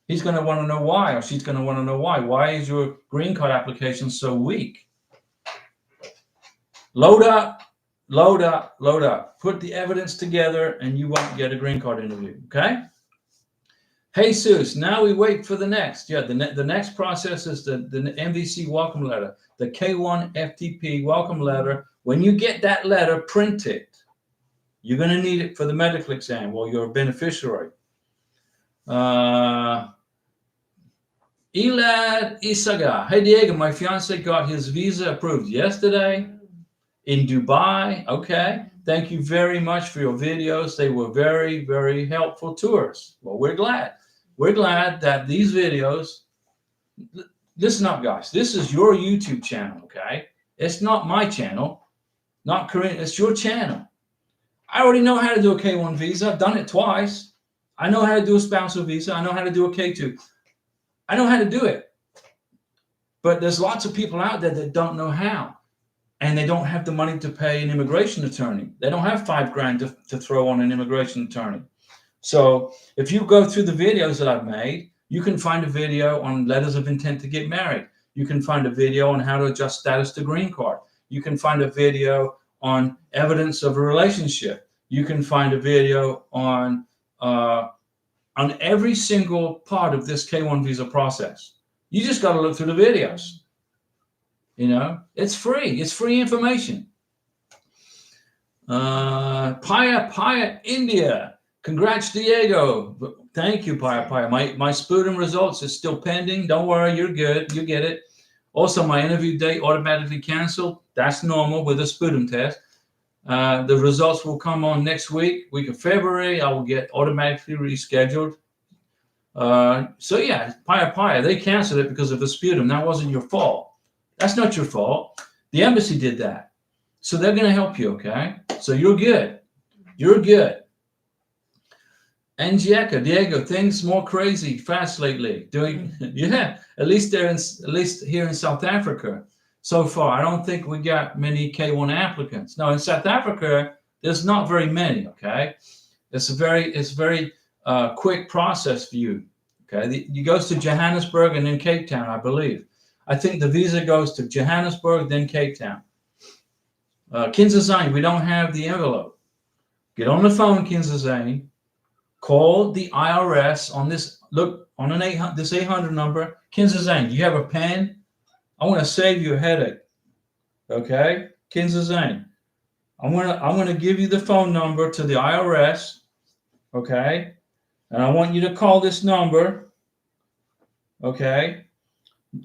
He's going to want to know why, or she's going to want to know why. Why is your green card application so weak? Load up, load up, load up. Put the evidence together and you won't get a green card interview, okay? Jesus, now we wait for the next. Yeah, the next process is the MVC welcome letter, the K1 FTP welcome letter. When you get that letter, print it. You're going to need it for the medical exam while you're a beneficiary. Elad Isaga. Hey, Diego, my fiance got his visa approved yesterday in Dubai. Okay. Thank you very much for your videos. They were very, very helpful to us. Well, we're glad. we're glad that these videos, listen up, guys. This is your YouTube channel, okay? It's not my channel, not Karina. It's your channel. I already know how to do a K1 visa. I've done it twice. I know how to do a spousal visa. I know how to do a K2. I know how to do it. But there's lots of people out there that don't know how. And they don't have the money to pay an immigration attorney. They don't have $5,000 to throw on an immigration attorney. So if you go through the videos that I've made, you can find a video on letters of intent to get married. You can find a video on how to adjust status to green card. You can find a video on evidence of a relationship. You can find a video on every single part of this K1 visa process. You just got to look through the videos. You know, it's free. It's free information. Paya, India. Congrats, Diego. Thank you, Paya. My sputum results is still pending. Don't worry, you're good. You get it. Also, my interview date automatically canceled. That's normal with a sputum test. The results will come on next week of February. I will get automatically rescheduled. So yeah, Paya, they canceled it because of the sputum. That wasn't your fault. That's not your fault. The embassy did that. So they're going to help you, okay? So you're good. You're good. Angelica, Diego, things more crazy fast lately. Yeah, at least here in South Africa. So far, I don't think we got many K1 applicants. No, in South Africa, there's not very many, okay? It's very quick process for you, okay? It goes to Johannesburg and then Cape Town, I believe. I think the visa goes to Johannesburg, then Cape Town. Kinzazane, we don't have the envelope. Get on the phone, Kinzazane. Call the IRS on this. Look on this 800 number. Kinzazane, do you have a pen? I want to save you a headache. Okay, Kinzazane. I'm gonna give you the phone number to the IRS. Okay, and I want you to call this number. Okay.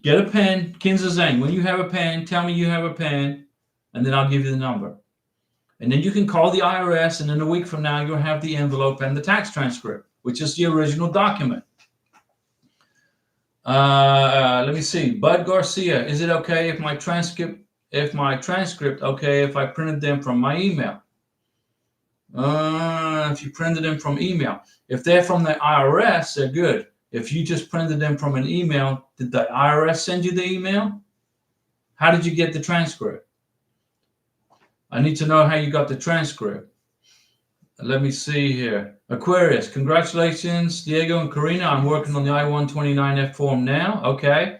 Get a pen, Kinzazane. When you have a pen, tell me you have a pen, and then I'll give you the number. And then you can call the IRS, and then a week from now, you'll have the envelope and the tax transcript, which is the original document. Let me see. Bud Garcia, is it okay if my transcript, okay, if I printed them from my email? If you printed them from email. If they're from the IRS, they're good. If you just printed them from an email, did the IRS send you the email? How did you get the transcript? I need to know how you got the transcript. Let me see here. Aquarius, congratulations, Diego and Karina. I'm working on the I-129F form now. Okay.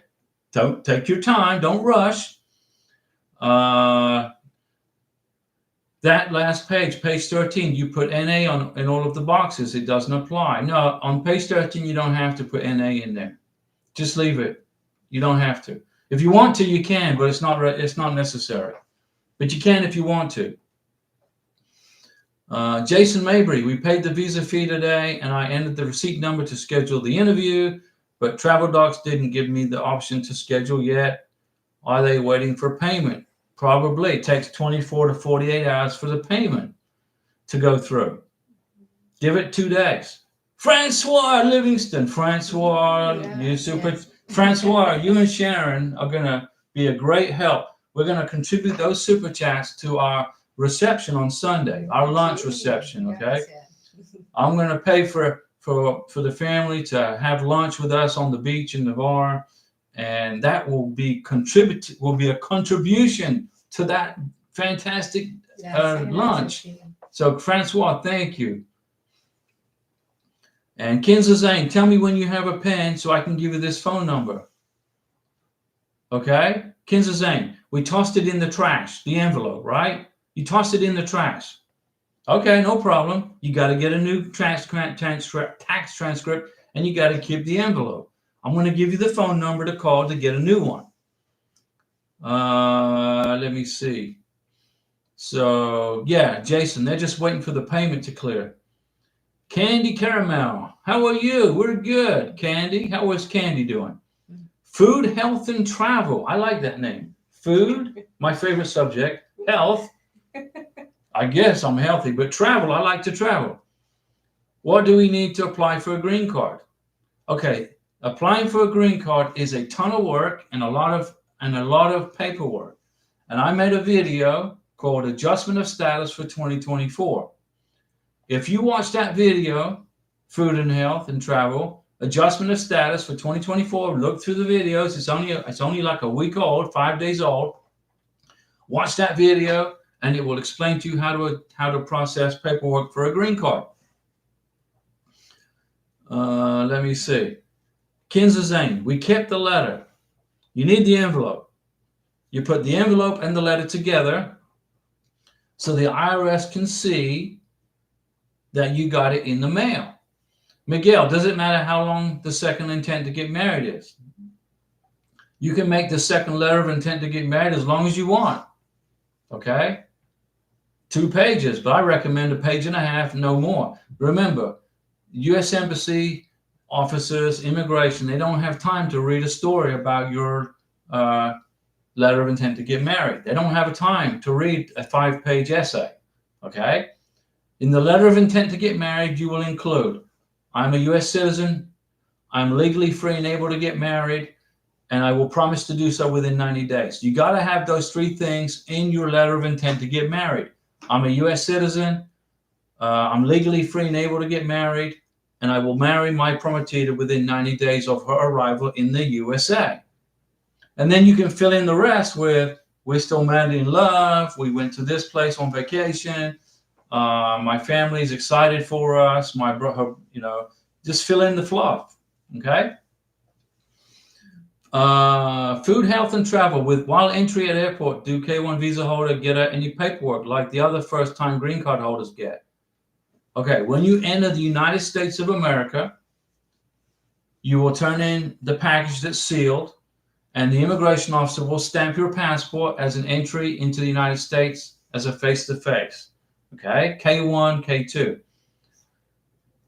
Don't take your time. Don't rush. That last page, page 13, you put NA in all of the boxes. It doesn't apply. No, on page 13, you don't have to put NA in there. Just leave it. You don't have to. If you want to, you can, but it's not necessary. But you can if you want to. Jason Mabry, we paid the visa fee today, and I entered the receipt number to schedule the interview, but Travel Docs didn't give me the option to schedule yet. Are they waiting for payment? Probably. It takes 24 to 48 hours for the payment to go through. Give it 2 days. Francois Livingston. Francois, Francois, you and Sharon are going to be a great help. We're going to contribute those super chats to our reception on Sunday, our lunch reception, okay? I'm going to pay for the family to have lunch with us on the beach in Navarre. And that will be a contribution to that fantastic lunch. So, Francois, thank you. And Kinzazane, tell me when you have a pen so I can give you this phone number. Okay? Kinzazane, we tossed it in the trash, the envelope, right? You tossed it in the trash. Okay, no problem. You got to get a new tax transcript, and you got to keep the envelope. I'm going to give you the phone number to call to get a new one. Let me see. So, yeah, Jason, they're just waiting for the payment to clear. Candy Caramel, how are you? We're good. Candy, how is Candy doing? Food, health, and travel. I like that name. Food, my favorite subject. Health, I guess I'm healthy, but travel, I like to travel. What do we need to apply for a green card? Okay, applying for a green card is a ton of work and a lot of paperwork. And I made a video called Adjustment of Status for 2024. If you watch that video, Food and Health and Travel, Adjustment of Status for 2024, look through the videos. It's only like a week old, 5 days old. Watch that video and it will explain to you how to process paperwork for a green card. Let me see. Kinza we kept the letter. You need the envelope. You put the envelope and the letter together so the IRS can see that you got it in the mail. Miguel, does it matter how long the second intent to get married is? You can make the second letter of intent to get married as long as you want. Okay? 2 pages, but I recommend 1.5 pages, no more. Remember, U.S. Embassy officers, immigration, they don't have time to read a story about your letter of intent to get married. They don't have time to read a 5-page essay. Okay? In the letter of intent to get married, you will include, I'm a U.S. citizen, I'm legally free and able to get married, and I will promise to do so within 90 days. You got to have those 3 things in your letter of intent to get married. I'm a U.S. citizen, I'm legally free and able to get married, and I will marry my prometida within 90 days of her arrival in the USA. And then you can fill in the rest with, we're still madly in love, we went to this place on vacation, my family is excited for us, my brother, just fill in the fluff, okay? Food, health, and travel. While entry at airport, do K-1 visa holder get any paperwork like the other first-time green card holders get? Okay, when you enter the United States of America, you will turn in the package that's sealed, and the immigration officer will stamp your passport as an entry into the United States as a face-to-face. Okay, K1, K2.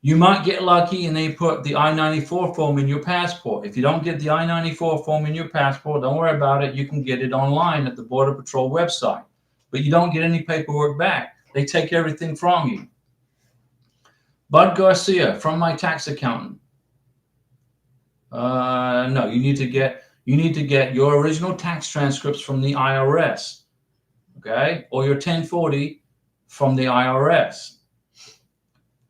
You might get lucky and they put the I-94 form in your passport. If you don't get the I-94 form in your passport, don't worry about it. You can get it online at the Border Patrol website. But you don't get any paperwork back. They take everything from you. Bud Garcia, from my tax accountant. No, you need to get your original tax transcripts from the IRS. Okay? Or your 1040 from the IRS.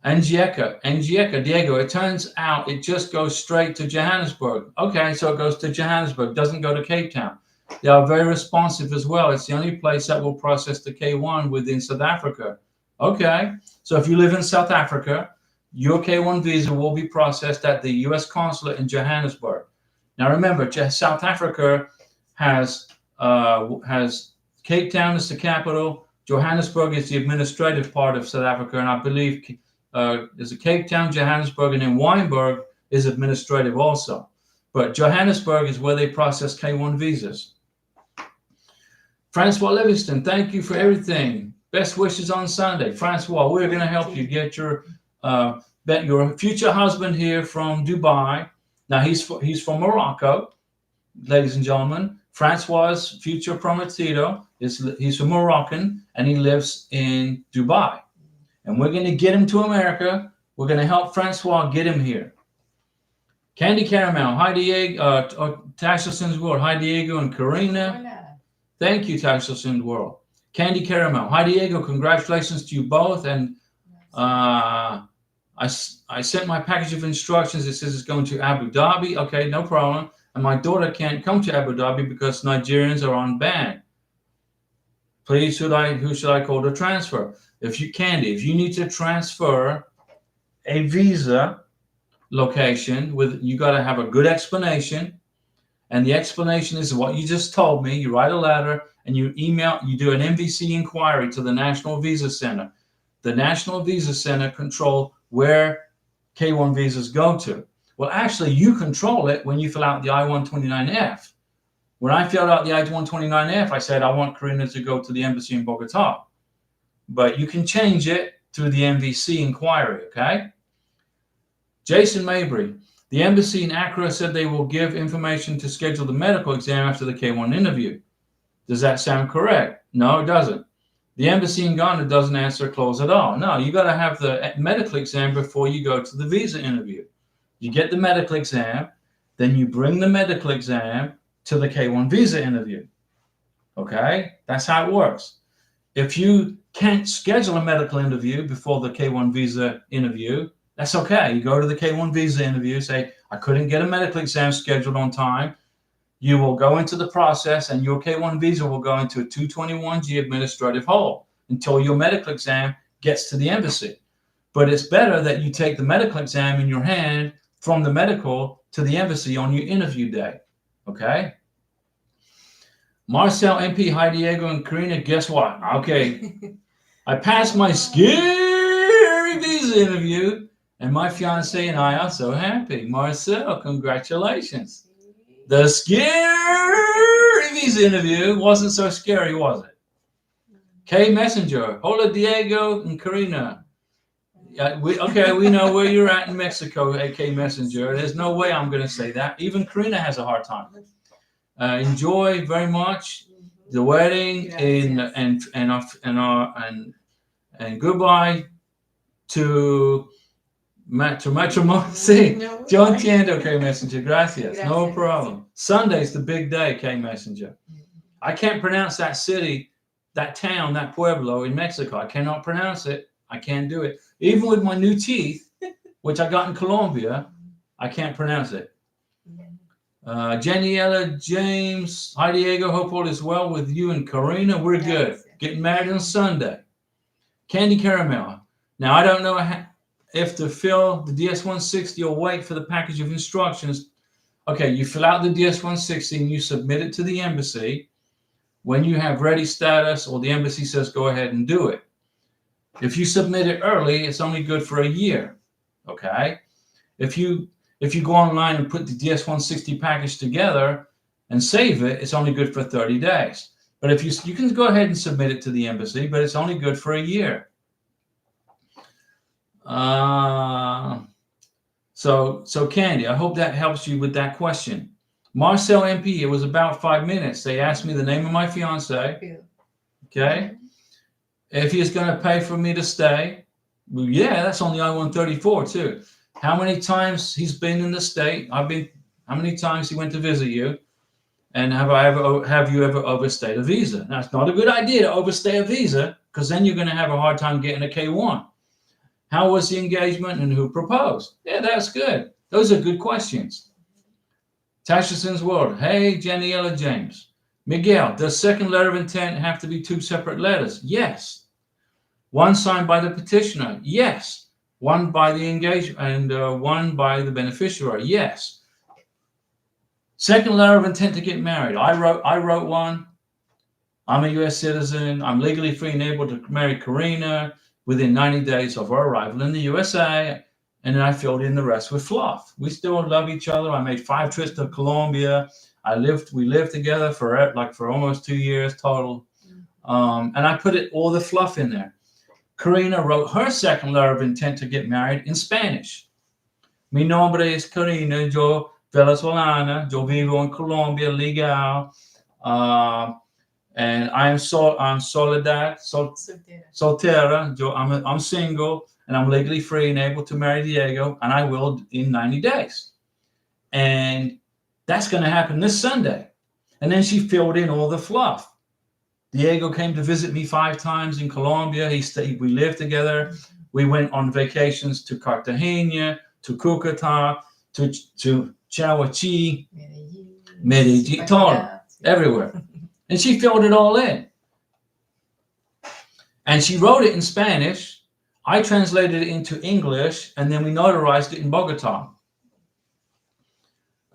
Angieca, Diego, it turns out it just goes straight to Johannesburg. Okay, so it goes to Johannesburg, doesn't go to Cape Town. They are very responsive as well. It's the only place that will process the K1 within South Africa. Okay, so if you live in South Africa, your K1 visa will be processed at the U.S. consulate in Johannesburg. Now remember, South Africa has Cape Town as the capital. Johannesburg is the administrative part of South Africa, and I believe there's a Cape Town, Johannesburg, and then Wynberg is administrative also. But Johannesburg is where they process K1 visas. Francois Livingston, thank you for everything. Best wishes on Sunday. Francois, we're going to help you get your future husband here from Dubai. Now, he's from Morocco, ladies and gentlemen. Francois' future prometido, he's from Moroccan, and he lives in Dubai. And we're going to get him to America. We're going to help Francois get him here. Candy Caramel, hi Diego, Taxelson's World, hi Diego and Karina. Hola. Thank you, Taxelson's World. Candy Caramel, hi Diego, congratulations to you both. And I sent my package of instructions. It says it's going to Abu Dhabi. Okay, no problem. And my daughter can't come to Abu Dhabi because Nigerians are on ban. Please, who should I call to transfer? If you need to transfer a visa location, you got to have a good explanation. And the explanation is what you just told me. You write a letter and you do an MVC inquiry to the National Visa Center. The National Visa Center control where K1 visas go to. Well, actually, you control it when you fill out the I-129F. When I filled out the I-129F, I said, I want Karina to go to the embassy in Bogota. But you can change it through the MVC inquiry, okay? Jason Mabry, the embassy in Accra said they will give information to schedule the medical exam after the K1 interview. Does that sound correct? No, it doesn't. The embassy in Ghana doesn't answer close at all. No, you got to have the medical exam before you go to the visa interview. You get the medical exam, then you bring the medical exam to the K1 visa interview. Okay, that's how it works. If you can't schedule a medical interview before the K1 visa interview, that's okay. You go to the K1 visa interview, say, I couldn't get a medical exam scheduled on time. You will go into the process and your K1 visa will go into a 221G administrative hold until your medical exam gets to the embassy. But it's better that you take the medical exam in your hand from the medical to the embassy on your interview day. Okay? Marcel, MP, hi Diego, and Karina, guess what? Okay. I passed my scary visa interview, and my fiance and I are so happy. Marcel, congratulations. The scary visa interview wasn't so scary, was it? K Messenger, hola Diego and Karina. We know where you're at in Mexico, AK Messenger. There's no way I'm going to say that. Even Karina has a hard time. Enjoy very much the wedding and goodbye to matrimony. Sí, yo entiendo, K Messenger. Gracias. No problem. Sunday's the big day, K Messenger. I can't pronounce that city, that town, that pueblo in Mexico. I cannot pronounce it. I can't do it. Even with my new teeth, which I got in Colombia, I can't pronounce it. Janiela James, hi Diego, hope all is well with you and Karina. We're good. Getting married on Sunday. Candy Caramel. Now, I don't know if to fill the DS-160 or wait for the package of instructions. Okay, you fill out the DS-160 and you submit it to the embassy. When you have ready status or the embassy says go ahead and do it. If you submit it early, it's only good for a year. Okay? If you go online and put the DS-160 package together and save it, it's only good for 30 days. But if you can go ahead and submit it to the embassy, but it's only good for a year. So Candy, I hope that helps you with that question. Marcel MP, it was about 5 minutes. They asked me the name of my fiance. Okay. If he's going to pay for me to stay, well, yeah, that's on the I-134 too. How many times he's been in the state? How many times he went to visit you? And have you ever overstayed a visa? Now, it's not a good idea to overstay a visa because then you're going to have a hard time getting a K1. How was the engagement and who proposed? Yeah, that's good. Those are good questions. Tashison's World. Hey, Janiela James. Miguel, does second letter of intent have to be 2 separate letters? Yes. One signed by the petitioner? Yes. One by the engagement and one by the beneficiary? Yes. Second letter of intent to get married. I wrote one. I'm a U.S. citizen. I'm legally free and able to marry Karina within 90 days of our arrival in the USA. And then I filled in the rest with fluff. We still love each other. I made 5 trips to Colombia. We lived together for almost 2 years total. And I put all the fluff in there. Karina wrote her second letter of intent to get married in Spanish. Mi nombre es Karina, yo venezolana, yo vivo en Colombia, legal. And I'm soltera. I'm single, and I'm legally free and able to marry Diego, and I will in 90 days. And that's going to happen this Sunday. And then she filled in all the fluff. Diego came to visit me 5 times in Colombia. We lived together. We went on vacations to Cartagena, to Cúcuta, to Chahuachi, Medellín, everywhere. And she filled it all in. And she wrote it in Spanish. I translated it into English, and then we notarized it in Bogota.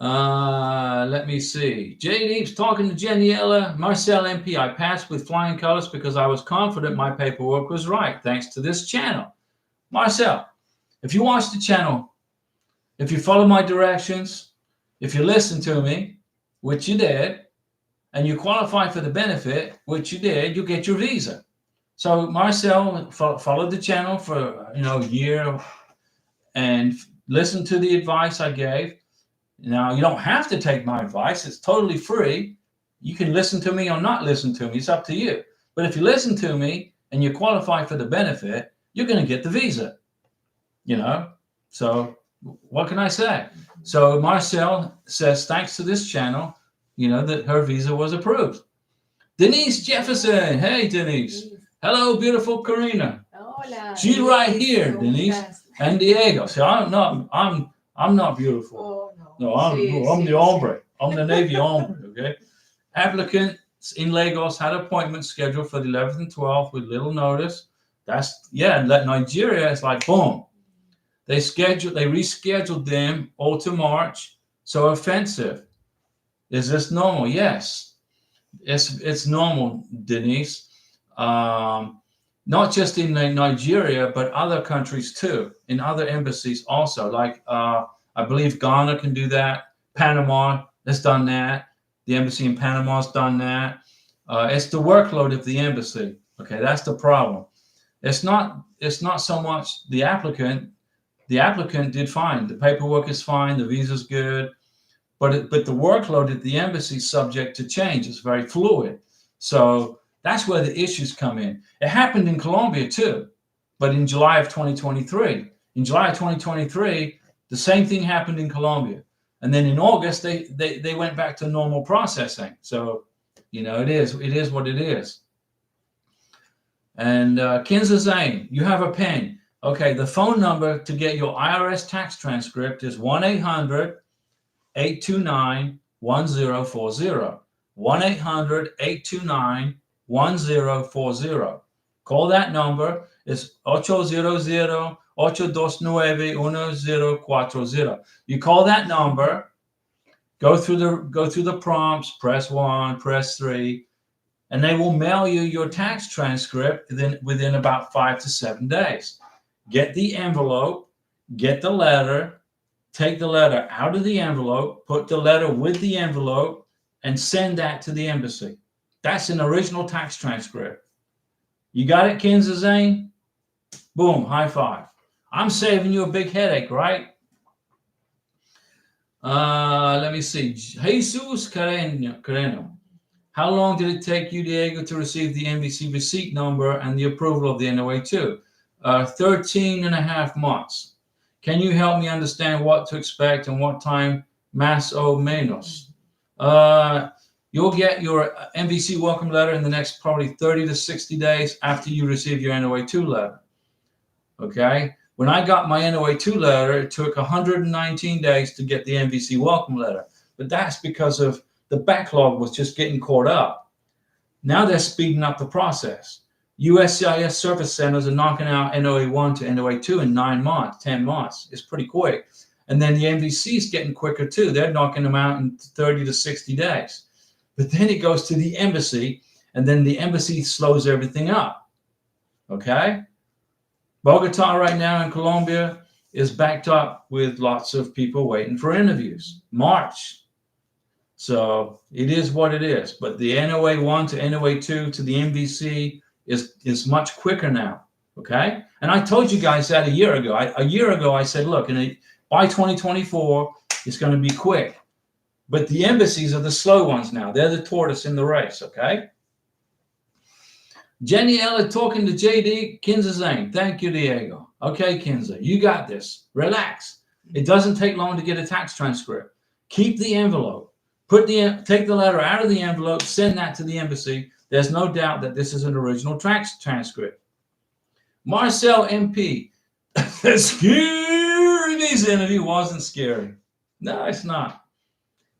Let me see. J. Deep's talking to Janiela. Marcel MP, I passed with flying colors because I was confident my paperwork was right, thanks to this channel. Marcel, if you watch the channel, if you follow my directions, if you listen to me, which you did, and you qualify for the benefit, which you did, you get your visa. So Marcel followed the channel for a year and listened to the advice I gave. Now, you don't have to take my advice. It's totally free. You can listen to me or not listen to me. It's up to you. But if you listen to me and you qualify for the benefit, you're going to get the visa. So what can I say? So Marcel says, thanks to this channel, that her visa was approved. Denise Jefferson. Hey, Denise. Hello, beautiful Karina. Hola. She's right here, Denise. And Diego. So I'm not beautiful. Oh, No, I'm the hombre. I'm the Navy hombre, okay? Applicants in Lagos had appointments scheduled for the 11th and 12th with little notice. Nigeria is like, boom. They rescheduled them all to March. So offensive. Is this normal? Yes. It's normal, Denise. Not just in Nigeria, but other countries too, in other embassies also. Like I believe Ghana can do that. Panama has done that. The embassy in Panama has done that. It's the workload of the embassy. Okay, that's the problem. It's not so much the applicant. The applicant did fine. The paperwork is fine. The visa's good. But the workload at the embassy is subject to change. It's very fluid. So that's where the issues come in. It happened in Colombia too, but in July of 2023. In July of 2023, the same thing happened in Colombia. And then in August, they went back to normal processing. So, it is what it is. And Kinza Zane, you have a pen. Okay, the phone number to get your IRS tax transcript is 1-800-829-1040. 1-800-829-1040. Call that number. It's 800-829-1040. You call that number, go through the prompts, press 1, press 3, and they will mail you your tax transcript within about 5 to 7 days. Get the envelope, get the letter, take the letter out of the envelope, put the letter with the envelope, and send that to the embassy. That's an original tax transcript. You got it, Kinza Zane? Boom, high five. I'm saving you a big headache, right? Let me see. Jesus Karina. How long did it take you, Diego, to receive the NVC receipt number and the approval of the NOA2? 13 and a half months. Can you help me understand what to expect and what time más o menos? You'll get your NVC welcome letter in the next probably 30 to 60 days after you receive your NOA2 letter. Okay? When I got my NOA2 letter, it took 119 days to get the NVC welcome letter. But that's because of the backlog was just getting caught up. Now they're speeding up the process. USCIS service centers are knocking out NOA1 to NOA2 in 9 months, 10 months. It's pretty quick. And then the NVC is getting quicker too. They're knocking them out in 30 to 60 days. But then it goes to the embassy, and then the embassy slows everything up. Okay? Bogota right now in Colombia is backed up with lots of people waiting for interviews. March. So it is what it is. But the NOA1 to NOA2 to the MVC is much quicker now. Okay? And I told you guys that a year ago. A year ago, I said, look, by 2024, it's going to be quick. But the embassies are the slow ones now. They're the tortoise in the race, okay? Jenny Ella talking to JD. Kinza Zane. Thank you, Diego. Okay, Kinza, you got this. Relax. It doesn't take long to get a tax transcript. Keep the envelope. Take the letter out of the envelope, send that to the embassy. There's no doubt that this is an original tax transcript. Marcel MP. The scary visa interview wasn't scary. No, it's not.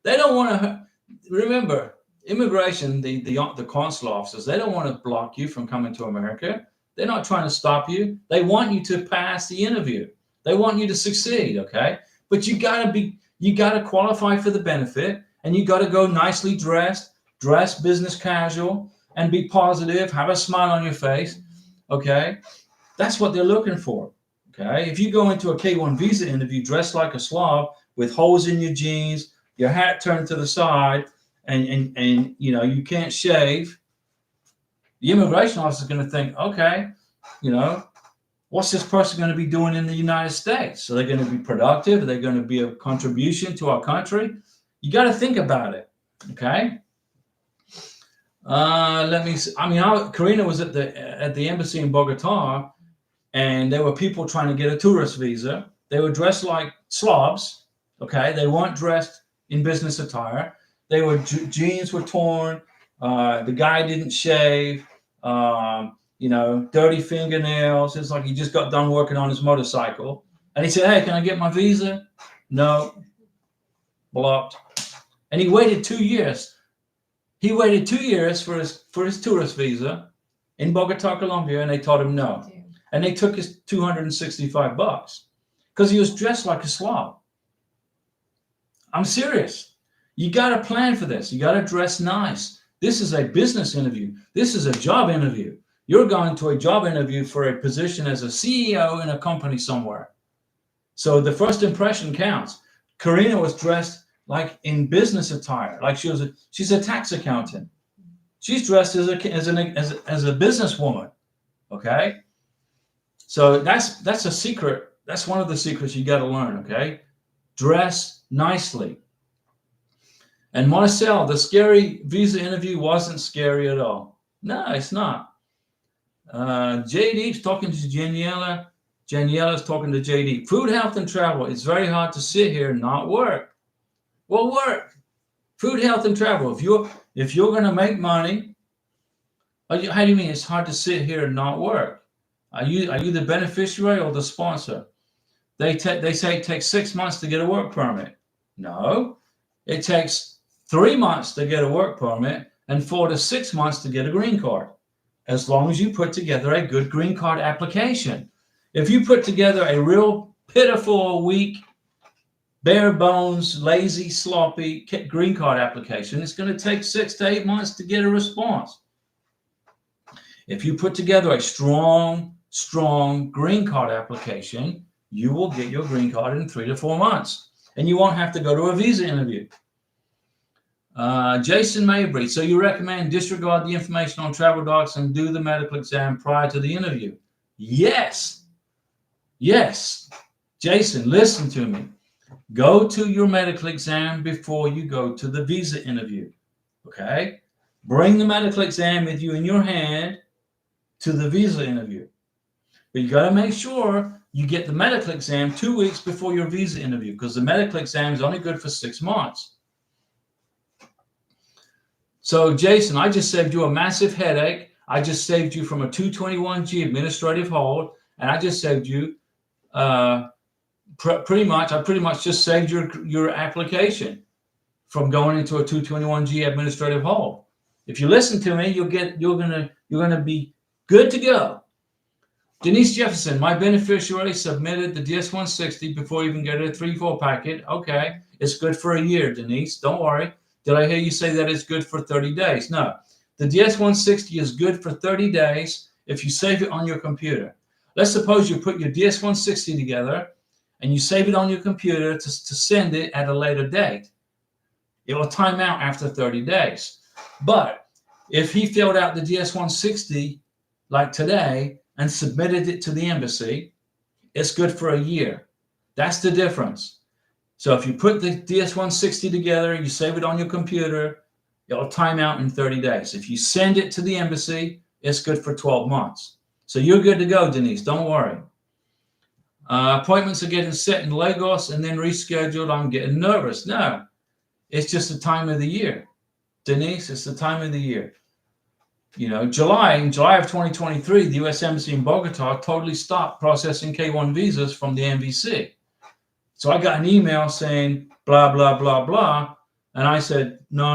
They don't want to, remember, immigration, the consular officers, they don't want to block you from coming to America. They're not trying to stop you. They want you to pass the interview. They want you to succeed, okay? But you gotta qualify for the benefit, and you gotta go nicely dressed, dress business casual, and be positive, have a smile on your face, okay? That's what they're looking for, okay? If you go into a K-1 visa interview dressed like a slob with holes in your jeans, your hat turned to the side, and you can't shave, the immigration officer is going to think, okay, what's this person going to be doing in the United States? Are they going to be productive? Are they going to be a contribution to our country? You got to think about it, okay? Let me see. Karina was at the embassy in Bogota, and there were people trying to get a tourist visa. They were dressed like slobs. Okay, they weren't dressed in business attire. They were jeans were torn. The guy didn't shave. Dirty fingernails. It's like he just got done working on his motorcycle. And he said, "Hey, can I get my visa?" No, blocked. And he waited 2 years. He waited 2 years for his tourist visa in Bogota, Colombia, and they told him no. And they took his $265 because he was dressed like a slob. I'm serious. You got to plan for this. You got to dress nice. This is a business interview. This is a job interview. You're going to a job interview for a position as a CEO in a company somewhere. So the first impression counts. Karina was dressed like in business attire, like she's a tax accountant. She's dressed as a businesswoman. Okay. So that's a secret. That's one of the secrets you got to learn. Okay. Dress nicely. And Marcel, the scary visa interview wasn't scary at all. No, it's not. JD's talking to Daniela. Daniela's talking to JD. Food, health, and travel. It's very hard to sit here and not work. Well, work. Food, health, and travel. If you're going to make money, how do you mean it's hard to sit here and not work? Are you the beneficiary or the sponsor? They say it takes 6 months to get a work permit. No, it takes 3 months to get a work permit and 4 to 6 months to get a green card. As long as you put together a good green card application. If you put together a real pitiful, weak, bare bones, lazy, sloppy green card application, it's going to take 6 to 8 months to get a response. If you put together a strong green card application, you will get your green card in 3 to 4 months, and you won't have to go to a visa interview. Jason Mabry, so you recommend disregard the information on travel docs and do the medical exam prior to the interview? Yes. Jason, listen to me. Go to your medical exam before you go to the visa interview. Okay? Bring the medical exam with you in your hand to the visa interview. But you got to make sure you get the medical exam 2 weeks before your visa interview, because the medical exam is only good for 6 months. So, Jason, I just saved you a massive headache. I just saved you from a 221G administrative hold, and I just saved you pretty much just saved your application from going into a 221G administrative hold. If you listen to me, you're gonna be good to go. Denise Jefferson, my beneficiary submitted the DS-160 before even getting a 3-4 packet. Okay, it's good for a year, Denise. Don't worry. Did I hear you say that it's good for 30 days? No, the DS-160 is good for 30 days if you save it on your computer. Let's suppose you put your DS-160 together and you save it on your computer to send it at a later date. It will time out after 30 days. But if he filled out the DS-160 like today and submitted it to the embassy, it's good for a year. That's the difference. So if you put the DS-160 together, you save it on your computer, it'll time out in 30 days. If you send it to the embassy, it's good for 12 months. So you're good to go, Denise. Don't worry. Appointments are getting set in Lagos and then rescheduled. I'm getting nervous. No, it's just the time of the year. Denise, it's the time of the year. You know, in July of 2023, the U.S. Embassy in Bogota totally stopped processing K-1 visas from the NVC. So I got an email saying blah, blah, blah, blah. And I said, no.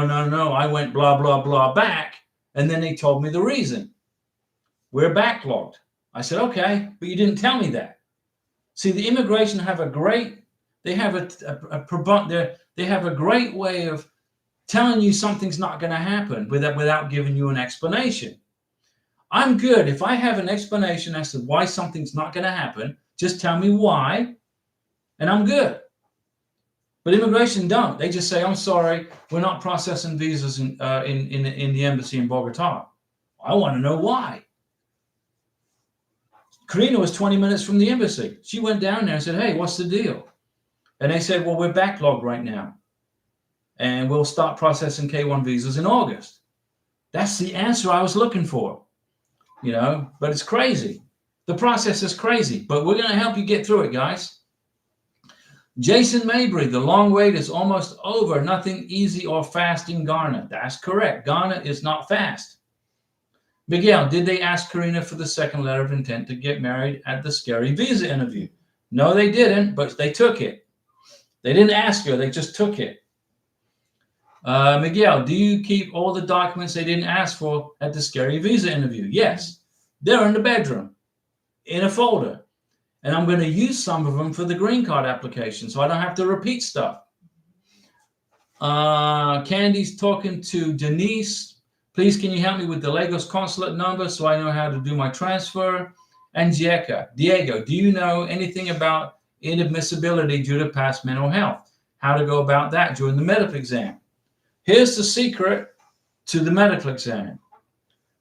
I went blah, blah, blah back. And then they told me the reason. We're backlogged. I said, okay, but you didn't tell me that. See, the immigration have a great way of telling you something's not going to happen without giving you an explanation. I'm good. If I have an explanation as to why something's not going to happen, just tell me why, and I'm good. But immigration don't. They just say, I'm sorry, we're not processing visas in the embassy in Bogota. I want to know why. Karina was 20 minutes from the embassy. She went down there and said, hey, what's the deal? And they said, well, we're backlogged right now. And we'll start processing K-1 visas in August. That's the answer I was looking for. You know, but it's crazy. The process is crazy, but we're going to help you get through it, guys. Jason Mabry, the long wait is almost over. Nothing easy or fast in Ghana. That's correct. Ghana is not fast. Miguel, did they ask Karina for the second letter of intent to get married at the scary visa interview? No, they didn't, but they took it. They didn't ask her, they just took it. Miguel, do you keep all the documents they didn't ask for at the scary visa interview? Yes. They're in the bedroom, in a folder. And I'm going to use some of them for the green card application, so I don't have to repeat stuff. Candy's talking to Denise. Please, can you help me with the Lagos consulate number so I know how to do my transfer? And Diego, do you know anything about inadmissibility due to past mental health? How to go about that during the medical exam? Here's the secret to the medical exam.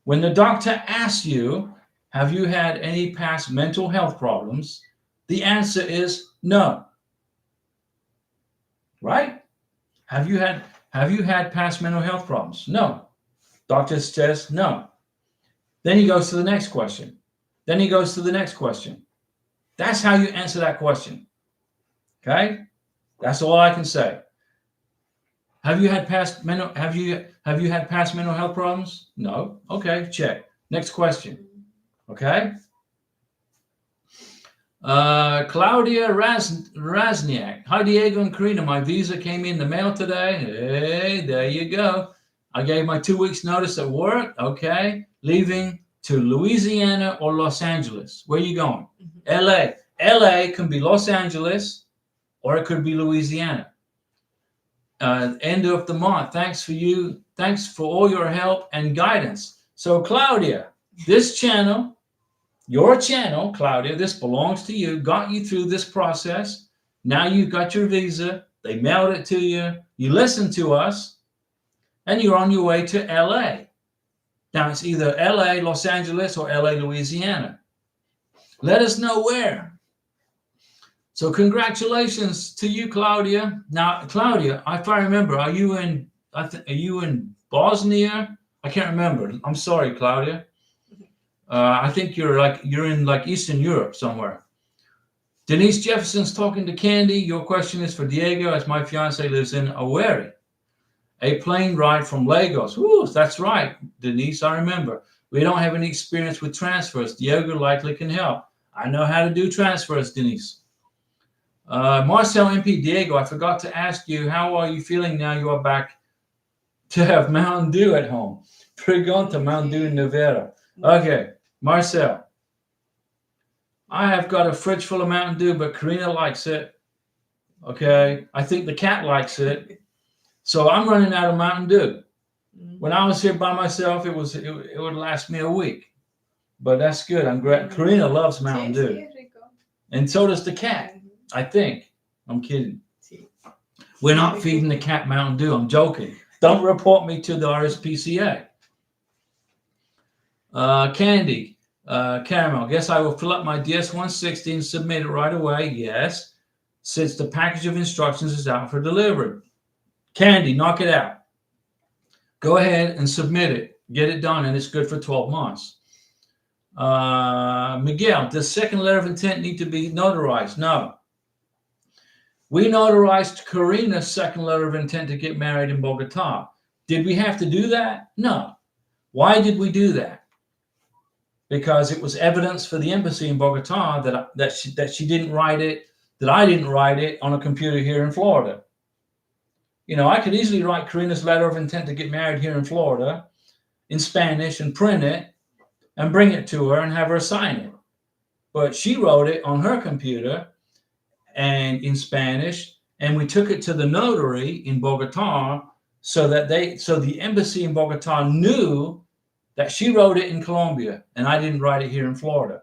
When the doctor asks you, have you had any past mental health problems? The answer is no. Right? Have you had past mental health problems? No. Doctor says no. Then he goes to the next question. Then he goes to the next question. That's how you answer that question. Okay? That's all I can say. Have you had past mental health problems? No. Okay, check. Next question. Okay? Claudia Razniak. Hi, Diego and Karina. My visa came in the mail today. Hey, there you go. I gave my 2 weeks notice at work. Okay. Leaving to Louisiana or Los Angeles. Where are you going? LA. LA can be Los Angeles or it could be Louisiana. End of the month. Thanks for all your help and guidance. So, Claudia, this channel, your channel, Claudia, this belongs to you, got you through this process. Now you've got your visa. They mailed it to you. You listened to us, and you're on your way to LA. Now it's either LA, Los Angeles, or LA, Louisiana. Let us know where. So congratulations to you, Claudia. Now, Claudia, if I remember, are you in Bosnia? I can't remember. I'm sorry, Claudia. I think you're in Eastern Europe somewhere. Denise Jefferson's talking to Candy. Your question is for Diego, as my fiance lives in Owerri. A plane ride from Lagos. Ooh, that's right, Denise. I remember. We don't have any experience with transfers. Diego likely can help. I know how to do transfers, Denise. Marcel MP, Diego, I forgot to ask you, how are you feeling now you are back to have Mountain Dew at home? Preganta Mountain Dew Nevera. Okay, Marcel. I have got a fridge full of Mountain Dew, but Karina likes it. Okay, I think the cat likes it. So I'm running out of Mountain Dew. When I was here by myself, it would last me a week. But that's good. I'm glad. Karina loves Mountain Dew. And so does the cat, I think. I'm kidding. We're not feeding the cat Mountain Dew. I'm joking. Don't report me to the RSPCA. Candy, Caramel. Guess I will fill up my DS-160 and submit it right away. Yes. Since the package of instructions is out for delivery. Candy, knock it out. Go ahead and submit it. Get it done, and it's good for 12 months. Miguel, does second letter of intent need to be notarized? No. We notarized Karina's second letter of intent to get married in Bogota. Did we have to do that? No. Why did we do that? Because it was evidence for the embassy in Bogota that she didn't write it, that I didn't write it on a computer here in Florida. You know, I could easily write Karina's letter of intent to get married here in Florida in Spanish and print it and bring it to her and have her sign it. But she wrote it on her computer and in Spanish, and we took it to the notary in Bogota so the embassy in Bogota knew that she wrote it in Colombia and I didn't write it here in Florida.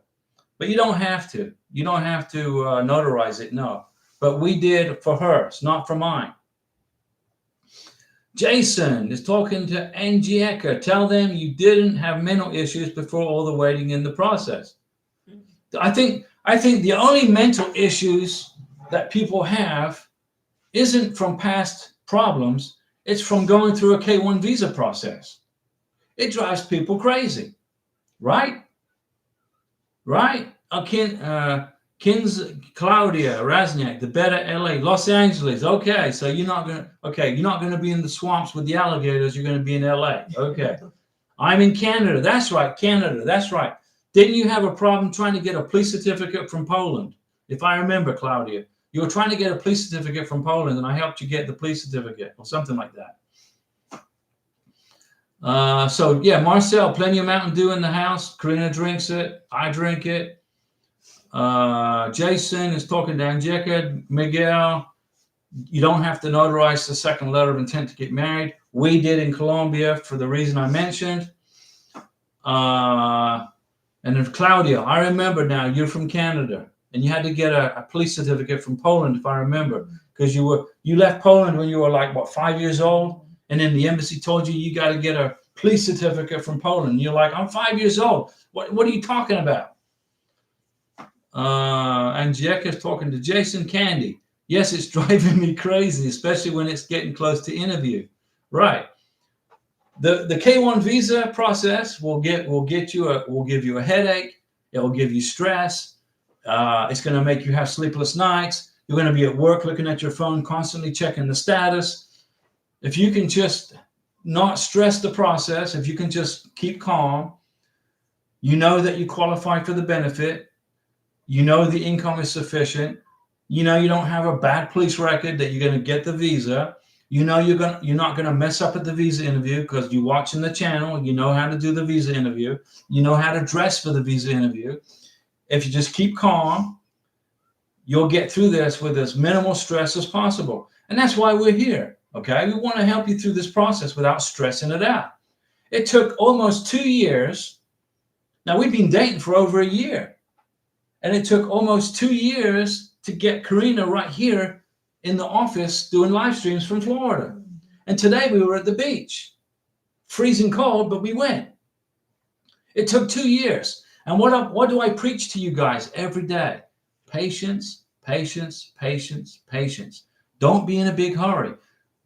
But you don't have to. You don't have to notarize it, no. But we did for hers, not for mine. Jason is talking to Angieka. Tell them you didn't have mental issues before all the waiting in the process. I think the only mental issues that people have isn't from past problems. It's from going through a K-1 visa process. It drives people crazy, right? Right? Claudia Razniak, the better LA, Los Angeles. Okay, so you're not gonna be in the swamps with the alligators. You're gonna be in LA. Okay. I'm in Canada. That's right, Canada. That's right. Didn't you have a problem trying to get a police certificate from Poland? If I remember, Claudia, you were trying to get a police certificate from Poland, and I helped you get the police certificate or something like that. So yeah, Marcel, plenty of Mountain Dew in the house. Karina drinks it. I drink it. Jason is talking to Angelica. Miguel, you don't have to notarize the second letter of intent to get married. We did in Colombia for the reason I mentioned. And then Claudia, I remember now, you're from Canada, and you had to get a police certificate from Poland, if I remember, because you left Poland when you were like, what, 5 years old? And then the embassy told you got to get a police certificate from Poland. And you're like, I'm 5 years old. What are you talking about? And Jack is talking to Jason. Candy. Yes, it's driving me crazy, especially when it's getting close to interview. Right. The K-1 visa process will give you a headache. It will give you stress. It's going to make you have sleepless nights. You're going to be at work looking at your phone, constantly checking the status. If you can just not stress the process, if you can just keep calm, you know that you qualify for the benefit. You know the income is sufficient. You know you don't have a bad police record, that you're going to get the visa. You know you're not going to mess up at the visa interview because you're watching the channel. You know how to do the visa interview. You know how to dress for the visa interview. If you just keep calm, you'll get through this with as minimal stress as possible. And that's why we're here, okay? We want to help you through this process without stressing it out. It took almost 2 years. Now, we've been dating for over a year. And it took almost 2 years to get Karina right here in the office doing live streams from Florida. And today we were at the beach. Freezing cold, but we went. It took 2 years. And what do I preach to you guys every day? Patience, patience, patience, patience. Don't be in a big hurry.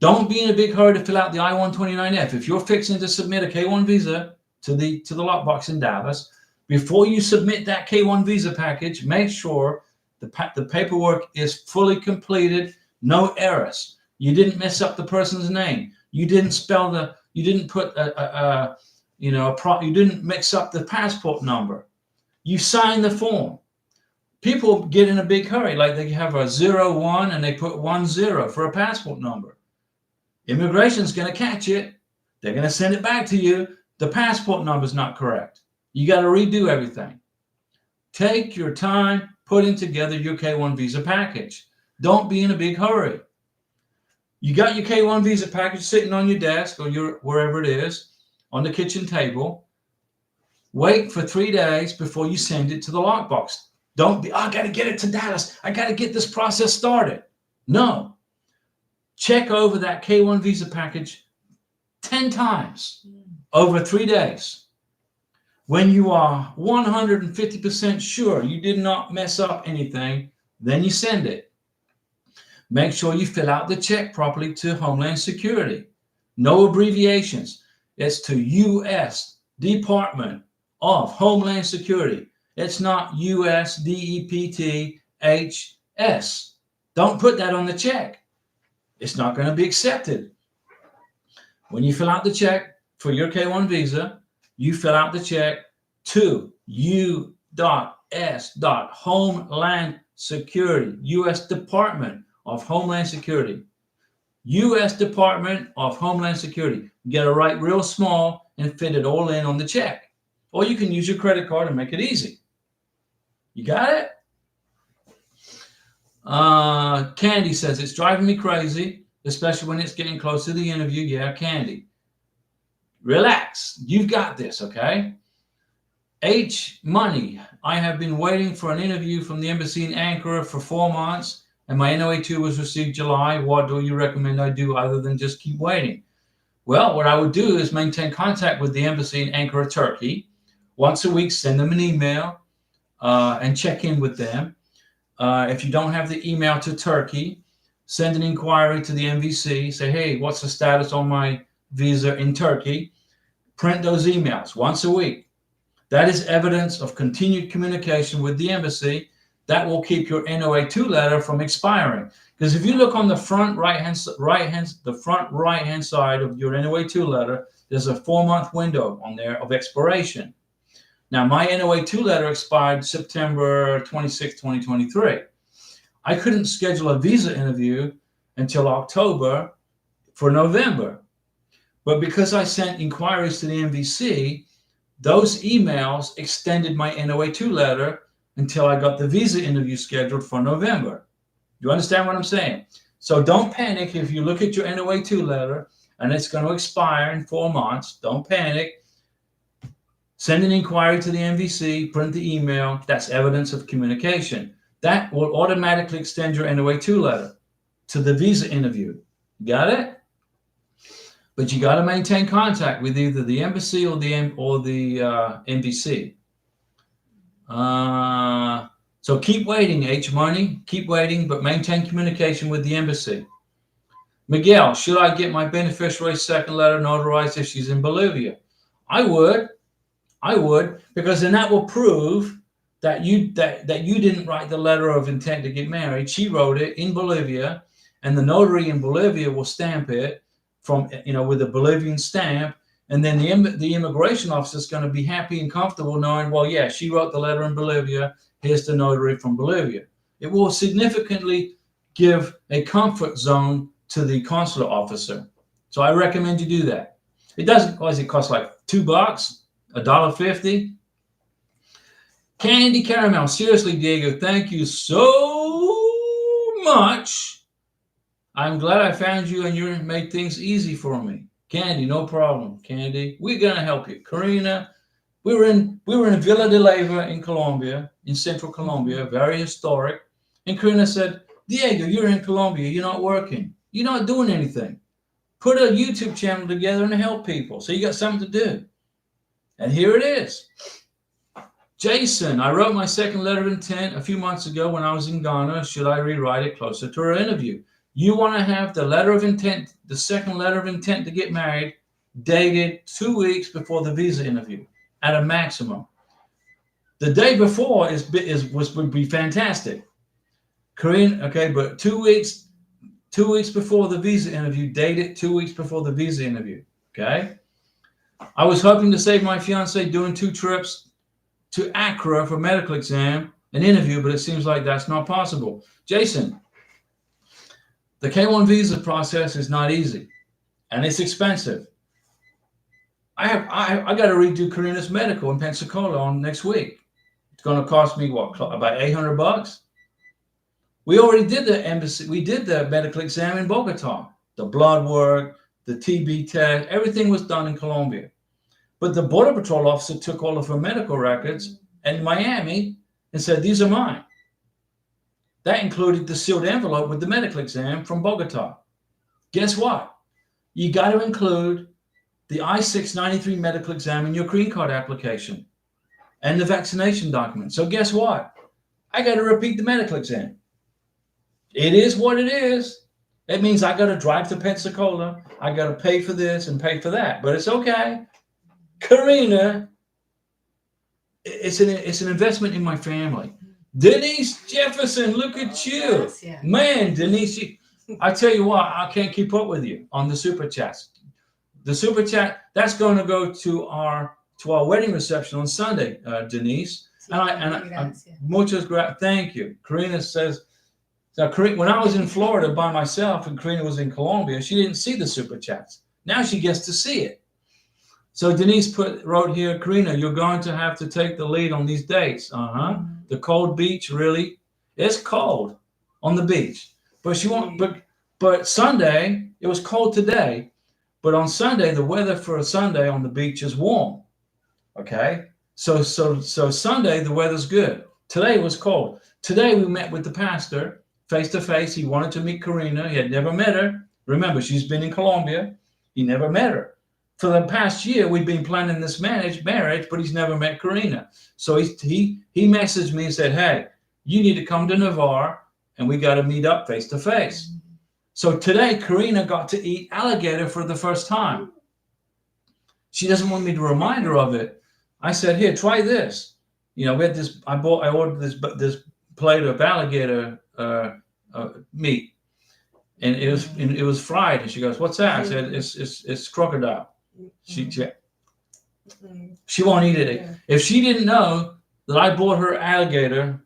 Don't be in a big hurry to fill out the I-129F. If you're fixing to submit a K-1 visa to the lockbox in Dallas, before you submit that K-1 visa package, make sure the paperwork is fully completed, no errors. You didn't mess up the person's name. You didn't you didn't put you didn't mix up the passport number. You signed the form. People get in a big hurry, like they have a 01 and they put 10 for a passport number. Immigration's going to catch it. They're going to send it back to you. The passport number is not correct. You got to redo everything. Take your time putting together your K-1 visa package. Don't be in a big hurry. You got your K-1 visa package sitting on your desk or wherever it is on the kitchen table. Wait for 3 days before you send it to the lockbox. Don't be, I got to get it to Dallas. I got to get this process started. No. Check over that K-1 visa package 10 times over 3 days. When you are 150% sure you did not mess up anything, then you send it. Make sure you fill out the check properly to Homeland Security. No abbreviations. It's to U.S. Department of Homeland Security. It's not U.S. DEPTHS. Don't put that on the check. It's not going to be accepted. When you fill out the check for your K-1 visa, you fill out the check to U.S. Homeland Security, U.S. Department of Homeland Security. U.S. Department of Homeland Security. You got to write real small and fit it all in on the check. Or you can use your credit card and make it easy. You got it? Candy says, it's driving me crazy, especially when it's getting close to the interview. Yeah, Candy. Relax. You've got this, okay? H Money. I have been waiting for an interview from the embassy in Ankara for 4 months, and my NOA2 was received July. What do you recommend I do other than just keep waiting? Well, what I would do is maintain contact with the embassy in Ankara, Turkey. Once a week, send them an email and check in with them. If you don't have the email to Turkey, send an inquiry to the MVC. Say, hey, what's the status on my visa in Turkey? Print those emails once a week. That is evidence of continued communication with the embassy That will keep your NOA2 letter from expiring. Because if you look on the front right-hand side of your NOA2 letter, there's a 4-month window on there of expiration. Now, my NOA2 letter expired September 26, 2023. I couldn't schedule a visa interview until October for November. But because I sent inquiries to the MVC, those emails extended my NOA2 letter until I got the visa interview scheduled for November. You understand what I'm saying? So don't panic if you look at your NOA2 letter and it's going to expire in 4 months. Don't panic. Send an inquiry to the MVC, print the email. That's evidence of communication. That will automatically extend your NOA2 letter to the visa interview. Got it? But you got to maintain contact with either the embassy or the MVC. So keep waiting, H-Money. Keep waiting, but maintain communication with the embassy. Miguel, should I get my beneficiary's second letter notarized if she's in Bolivia? I would, because then that will prove that you didn't write the letter of intent to get married. She wrote it in Bolivia, and the notary in Bolivia will stamp it from, with a Bolivian stamp, and then the immigration officer is going to be happy and comfortable knowing, well, yeah, she wrote the letter in Bolivia. Here's the notary from Bolivia. It will significantly give a comfort zone to the consular officer. So I recommend you do that. It doesn't, what does it cost, like $2, $1.50? Candy Caramel, seriously, Diego, thank you so much. I'm glad I found you and you made things easy for me. Candy, no problem, Candy. We're gonna help you. Karina, we were in Villa de Leyva in Colombia, in central Colombia, very historic. And Karina said, Diego, you're in Colombia, you're not working, you're not doing anything. Put a YouTube channel together and help people. So you got something to do. And here it is. Jason, I wrote my second letter of intent a few months ago when I was in Ghana. Should I rewrite it closer to our interview? You want to have the letter of intent, the second letter of intent to get married, dated 2 weeks before the visa interview at a maximum. The day before would be fantastic. Korean, okay, but 2 weeks before the visa interview, date it 2 weeks before the visa interview. Okay. I was hoping to save my fiance doing 2 trips to Accra for medical exam and interview, but it seems like that's not possible. Jason, the K1 visa process is not easy, and it's expensive. I got to redo Karina's medical in Pensacola on next week. It's going to cost me what, about $800? We already did the embassy. We did the medical exam in Bogota. The blood work, the TB test, everything was done in Colombia. But the Border Patrol officer took all of her medical records in Miami and said, these are mine. That included the sealed envelope with the medical exam from Bogota. Guess what? You got to include the I-693 medical exam in your green card application and the vaccination document. So guess what? I got to repeat the medical exam. It is what it is. It means I got to drive to Pensacola. I got to pay for this and pay for that, but it's okay. Karina, it's an investment in my family. Denise Jefferson, look at you. Man, Denise, I tell you what, I can't keep up with you on the super chats. The super chat, that's going to go to our wedding reception on Sunday, Denise. Muchas gracias. Thank you. Karina says, so when I was in Florida by myself and Karina was in Colombia, she didn't see the super chats. Now she gets to see it. So Denise wrote here, Karina, you're going to have to take the lead on these dates. The cold beach, really? It's cold on the beach. But Sunday, it was cold today. But on Sunday, the weather for a Sunday on the beach is warm. Okay? So Sunday, the weather's good. Today was cold. Today, we met with the pastor face to face. He wanted to meet Karina. He had never met her. Remember, she's been in Colombia. He never met her. For the past year, we've been planning this marriage, but he's never met Karina. So he messaged me and said, hey, you need to come to Navarre, and we got to meet up face to face. So today, Karina got to eat alligator for the first time. She doesn't want me to remind her of it. I said, here, try this. We had this. I ordered this plate of alligator meat, and it was fried. And she goes, "What's that?" I said, "It's crocodile." She won't eat it. Yeah. If she didn't know that I bought her alligator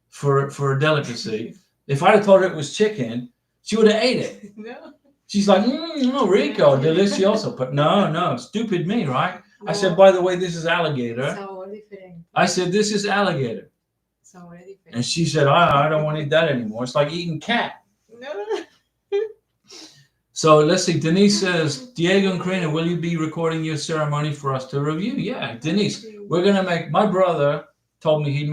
for a delicacy, if I'd have told her it was chicken, she would have ate it. No. She's like, no, Rico, delicioso. But no, stupid me, right? No. I said, by the way, this is alligator. I said, this is alligator. And she said, I don't want to eat that anymore. It's like eating cat. No. So let's see. Denise says, Diego and Karina, will you be recording your ceremony for us to review? Yeah, Denise, we're gonna make. My brother told me he'd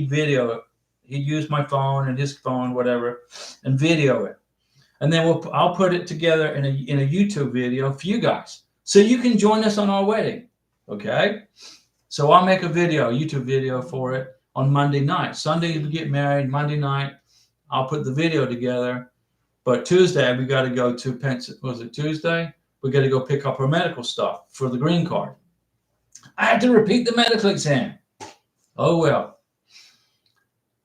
video it. He'd use my phone and his phone, whatever, and video it, and then I'll put it together in a YouTube video for you guys, so you can join us on our wedding. Okay, so I'll make a YouTube video for it on Monday night. Sunday we get married. Monday night, I'll put the video together. But Tuesday, we got to go to was it Tuesday? We got to go pick up our medical stuff for the green card. I had to repeat the medical exam. Oh, well.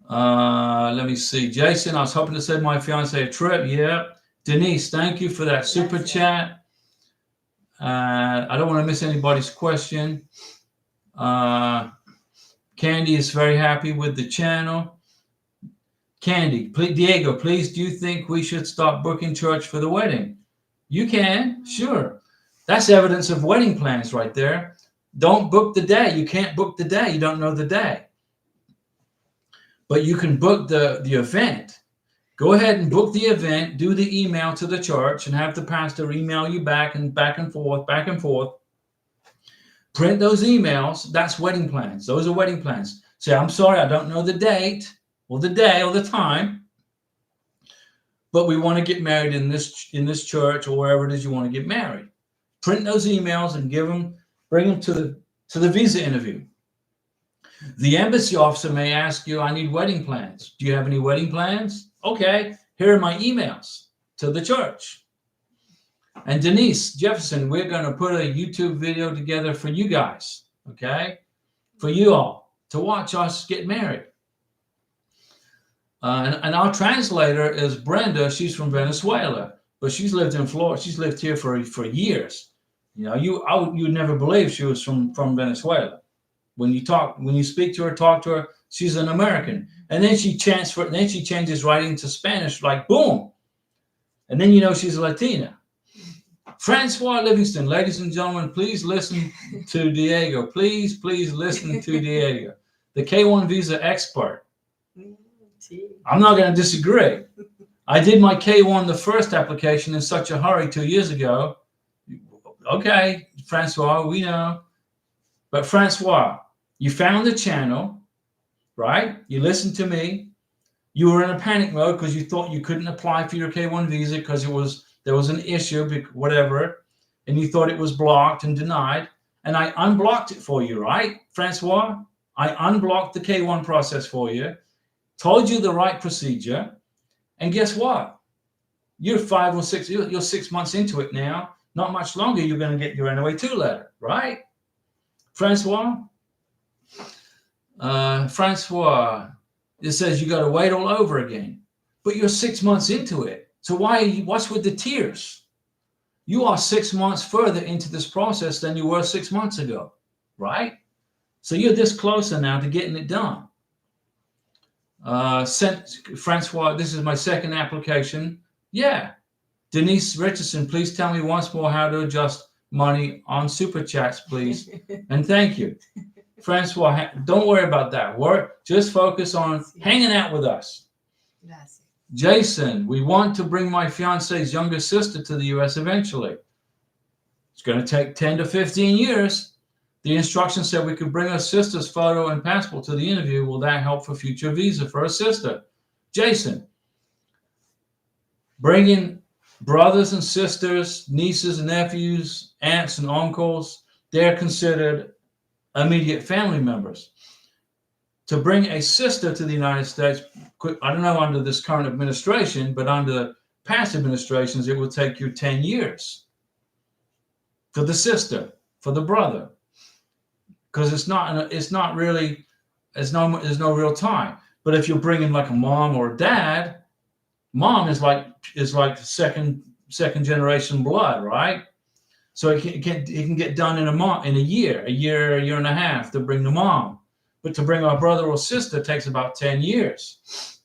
Let me see. Jason, I was hoping to send my fiance a trip. Yeah. Denise, thank you for that super chat. I don't want to miss anybody's question. Candy is very happy with the channel. Candy, Diego, please, do you think we should start booking church for the wedding? You can, sure. That's evidence of wedding plans right there. Don't book the day. You can't book the day. You don't know the day. But you can book the event. Go ahead and book the event, do the email to the church, and have the pastor email you back and forth. Print those emails. That's wedding plans. Those are wedding plans. Say, I'm sorry, I don't know the date, or the day, or the time, but we want to get married in this church or wherever it is you want to get married. Print those emails and bring them to the visa interview. The embassy officer may ask you, I need wedding plans. Do you have any wedding plans? Okay, here are my emails to the church. And Denise Jefferson, we're going to put a YouTube video together for you guys, okay? For you all to watch us get married. And our translator is Brenda. She's from Venezuela, but she's lived in Florida. She's lived here for years. You know, you'd never believe she was from Venezuela. When you speak to her, talk to her, she's an American. And then she changes right into Spanish, like boom. And then you know she's a Latina. Francois Livingston, ladies and gentlemen, please listen to Diego. Please listen to Diego, the K1 visa expert. I'm not going to disagree. I did my K1, the first application, in such a hurry 2 years ago. Okay, Francois, we know. But Francois, you found the channel, right? You listened to me. You were in a panic mode because you thought you couldn't apply for your K1 visa because there was an issue, whatever, and you thought it was blocked and denied. And I unblocked it for you, right, Francois? I unblocked the K1 process for you. Told you the right procedure, and guess what? You're 6 months into it now. Not much longer, you're going to get your NOA2 letter, right? Francois? Francois, it says you got to wait all over again, but you're 6 months into it. So what's with the tears? You are 6 months further into this process than you were 6 months ago, right? So you're this closer now to getting it done. Francois, this is my second application. Yeah. Denise Richardson, please tell me once more how to adjust money on super chats, please. And thank you. Francois, don't worry about that. Just focus on hanging out with us. Jason, we want to bring my fiance's younger sister to the U.S. eventually. It's going to take 10 to 15 years. The instructions said we could bring our sister's photo and passport to the interview. Will that help for future visa for our sister? Jason, bringing brothers and sisters, nieces and nephews, aunts and uncles, they're considered immediate family members. To bring a sister to the United States, I don't know under this current administration, but under past administrations, it would take you 10 years for the sister, for the brother. Because there's no real time. But if you're bringing like a mom or a dad, mom is like second generation blood, right? So it can get done in a year and a half to bring the mom. But to bring our brother or sister takes about 10 years.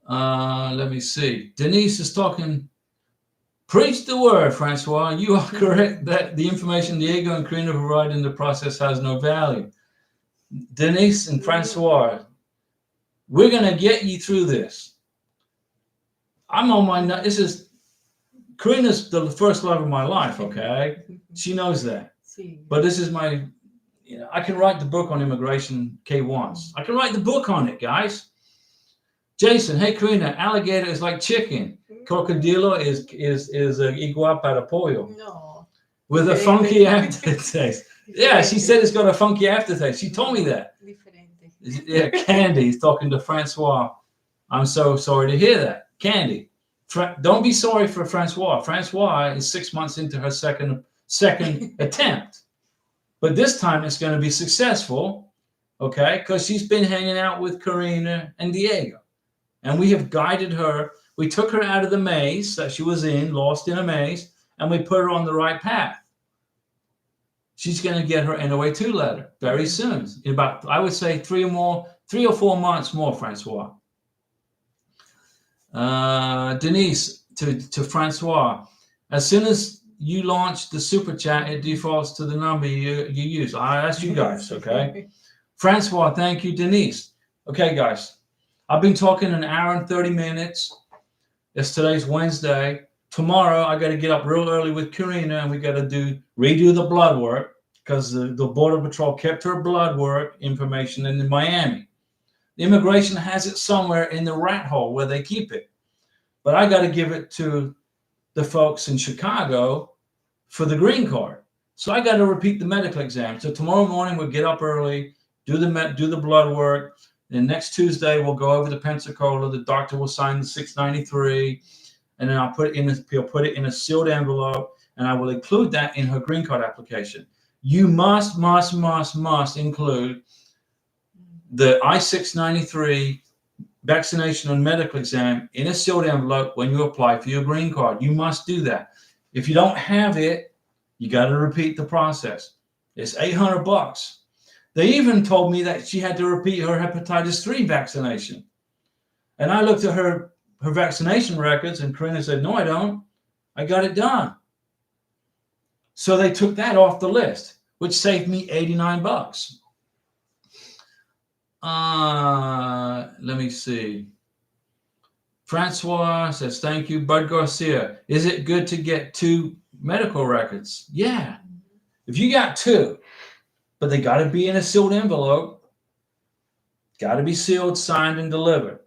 Let me see. Denise is talking. Preach the word, Francois. You are correct that the information Diego and Karina provide in the process has no value. Denise and Francois, we're going to get you through this. I'm on my, this is, Karina's the first love of my life, okay? She knows that. But this is my, I can write the book on immigration K1s. I can write the book on it, guys. Jason, hey, Karina, alligator is like chicken. Crocodilo is igual para pollo. No. With a funky aftertaste. Yeah, she said it's got a funky aftertaste. She told me that. Yeah, Candy is talking to Francois. I'm so sorry to hear that. Candy, don't be sorry for Francois. Francois is 6 months into her second attempt. But this time it's going to be successful, okay? Because she's been hanging out with Karina and Diego. And we have guided her. We took her out of the maze that she was in, lost in a maze, and we put her on the right path. She's going to get her NOA2 letter very soon. In about, I would say, 3 or 4 months more, Francois. Denise, to Francois, as soon as you launch the super chat, it defaults to the number you use. I asked you guys, okay? Francois, thank you, Denise. Okay, guys, I've been talking an hour and 30 minutes. Today's Wednesday. Tomorrow, I got to get up real early with Karina, and we got to redo the blood work because the Border Patrol kept her blood work information in Miami. The immigration has it somewhere in the rat hole where they keep it. But I got to give it to the folks in Chicago for the green card. So I got to repeat the medical exam. So tomorrow morning, we'll get up early, do the blood work. Then next Tuesday, we'll go over to Pensacola. The doctor will sign the 693. And then he'll put it in a sealed envelope, and I will include that in her green card application. You must include the I-693 vaccination and medical exam in a sealed envelope when you apply for your green card. You must do that. If you don't have it, you got to repeat the process. It's $800. They even told me that she had to repeat her hepatitis 3 vaccination. And I looked at her vaccination records, and Karina said, no, I don't. I got it done. So they took that off the list, which saved me $89. Let me see. Francois says, thank you. Bud Garcia, is it good to get 2 medical records? Yeah. If you got 2, but they got to be in a sealed envelope, got to be sealed, signed, and delivered.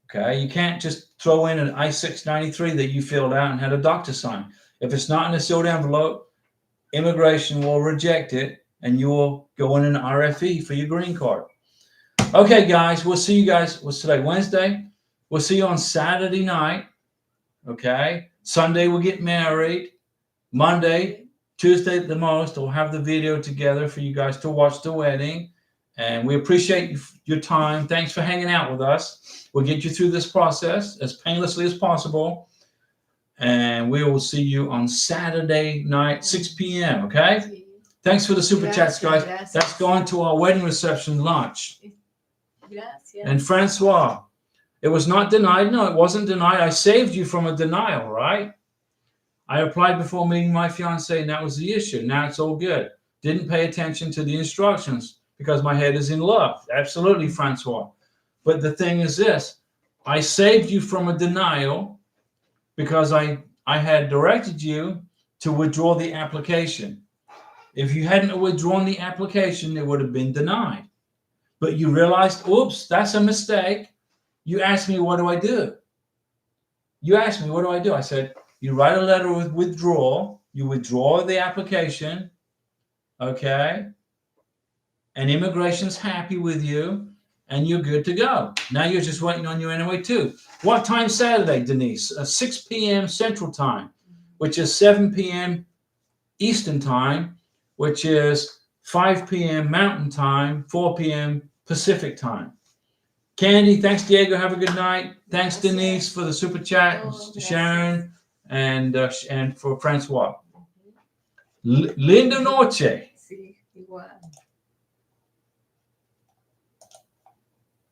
Okay, you can't just throw in an I-693 that you filled out and had a doctor sign. If it's not in a sealed envelope, immigration will reject it, and you will go in an RFE for your green card. Okay, guys, we'll see you guys. What's today? Wednesday. We'll see you on Saturday night. Okay, Sunday we'll get married. Monday, Tuesday at the most, we'll have the video together for you guys to watch the wedding. And we appreciate your time. Thanks for hanging out with us. We'll get you through this process as painlessly as possible. And we will see you on Saturday night, 6 p.m., okay? Thanks for the super chats, guys. Gracias. That's going to our wedding reception lunch. Gracias. And Francois, it was not denied. No, it wasn't denied. I saved you from a denial, right? I applied before meeting my fiance, and that was the issue. Now it's all good. Didn't pay attention to the instructions because my head is in love. Absolutely, Francois. But the thing is this. I saved you from a denial because I had directed you to withdraw the application. If you hadn't withdrawn the application, it would have been denied. But you realized, oops, that's a mistake. You asked me, what do I do? You asked me, what do I do? I said, you write a letter with withdrawal. You withdraw the application, okay? And immigration's happy with you, and you're good to go. Now you're just waiting on your NOA2. What time Saturday, Denise? 6 p.m. Central Time, which is 7 p.m. Eastern Time, which is 5 p.m. Mountain Time, 4 p.m. Pacific Time. Candy, thanks, Diego. Have a good night. Thanks, Gracias. Denise, for the super chat. Oh, Sharon and for Francois. Linda noche. Sí, igual.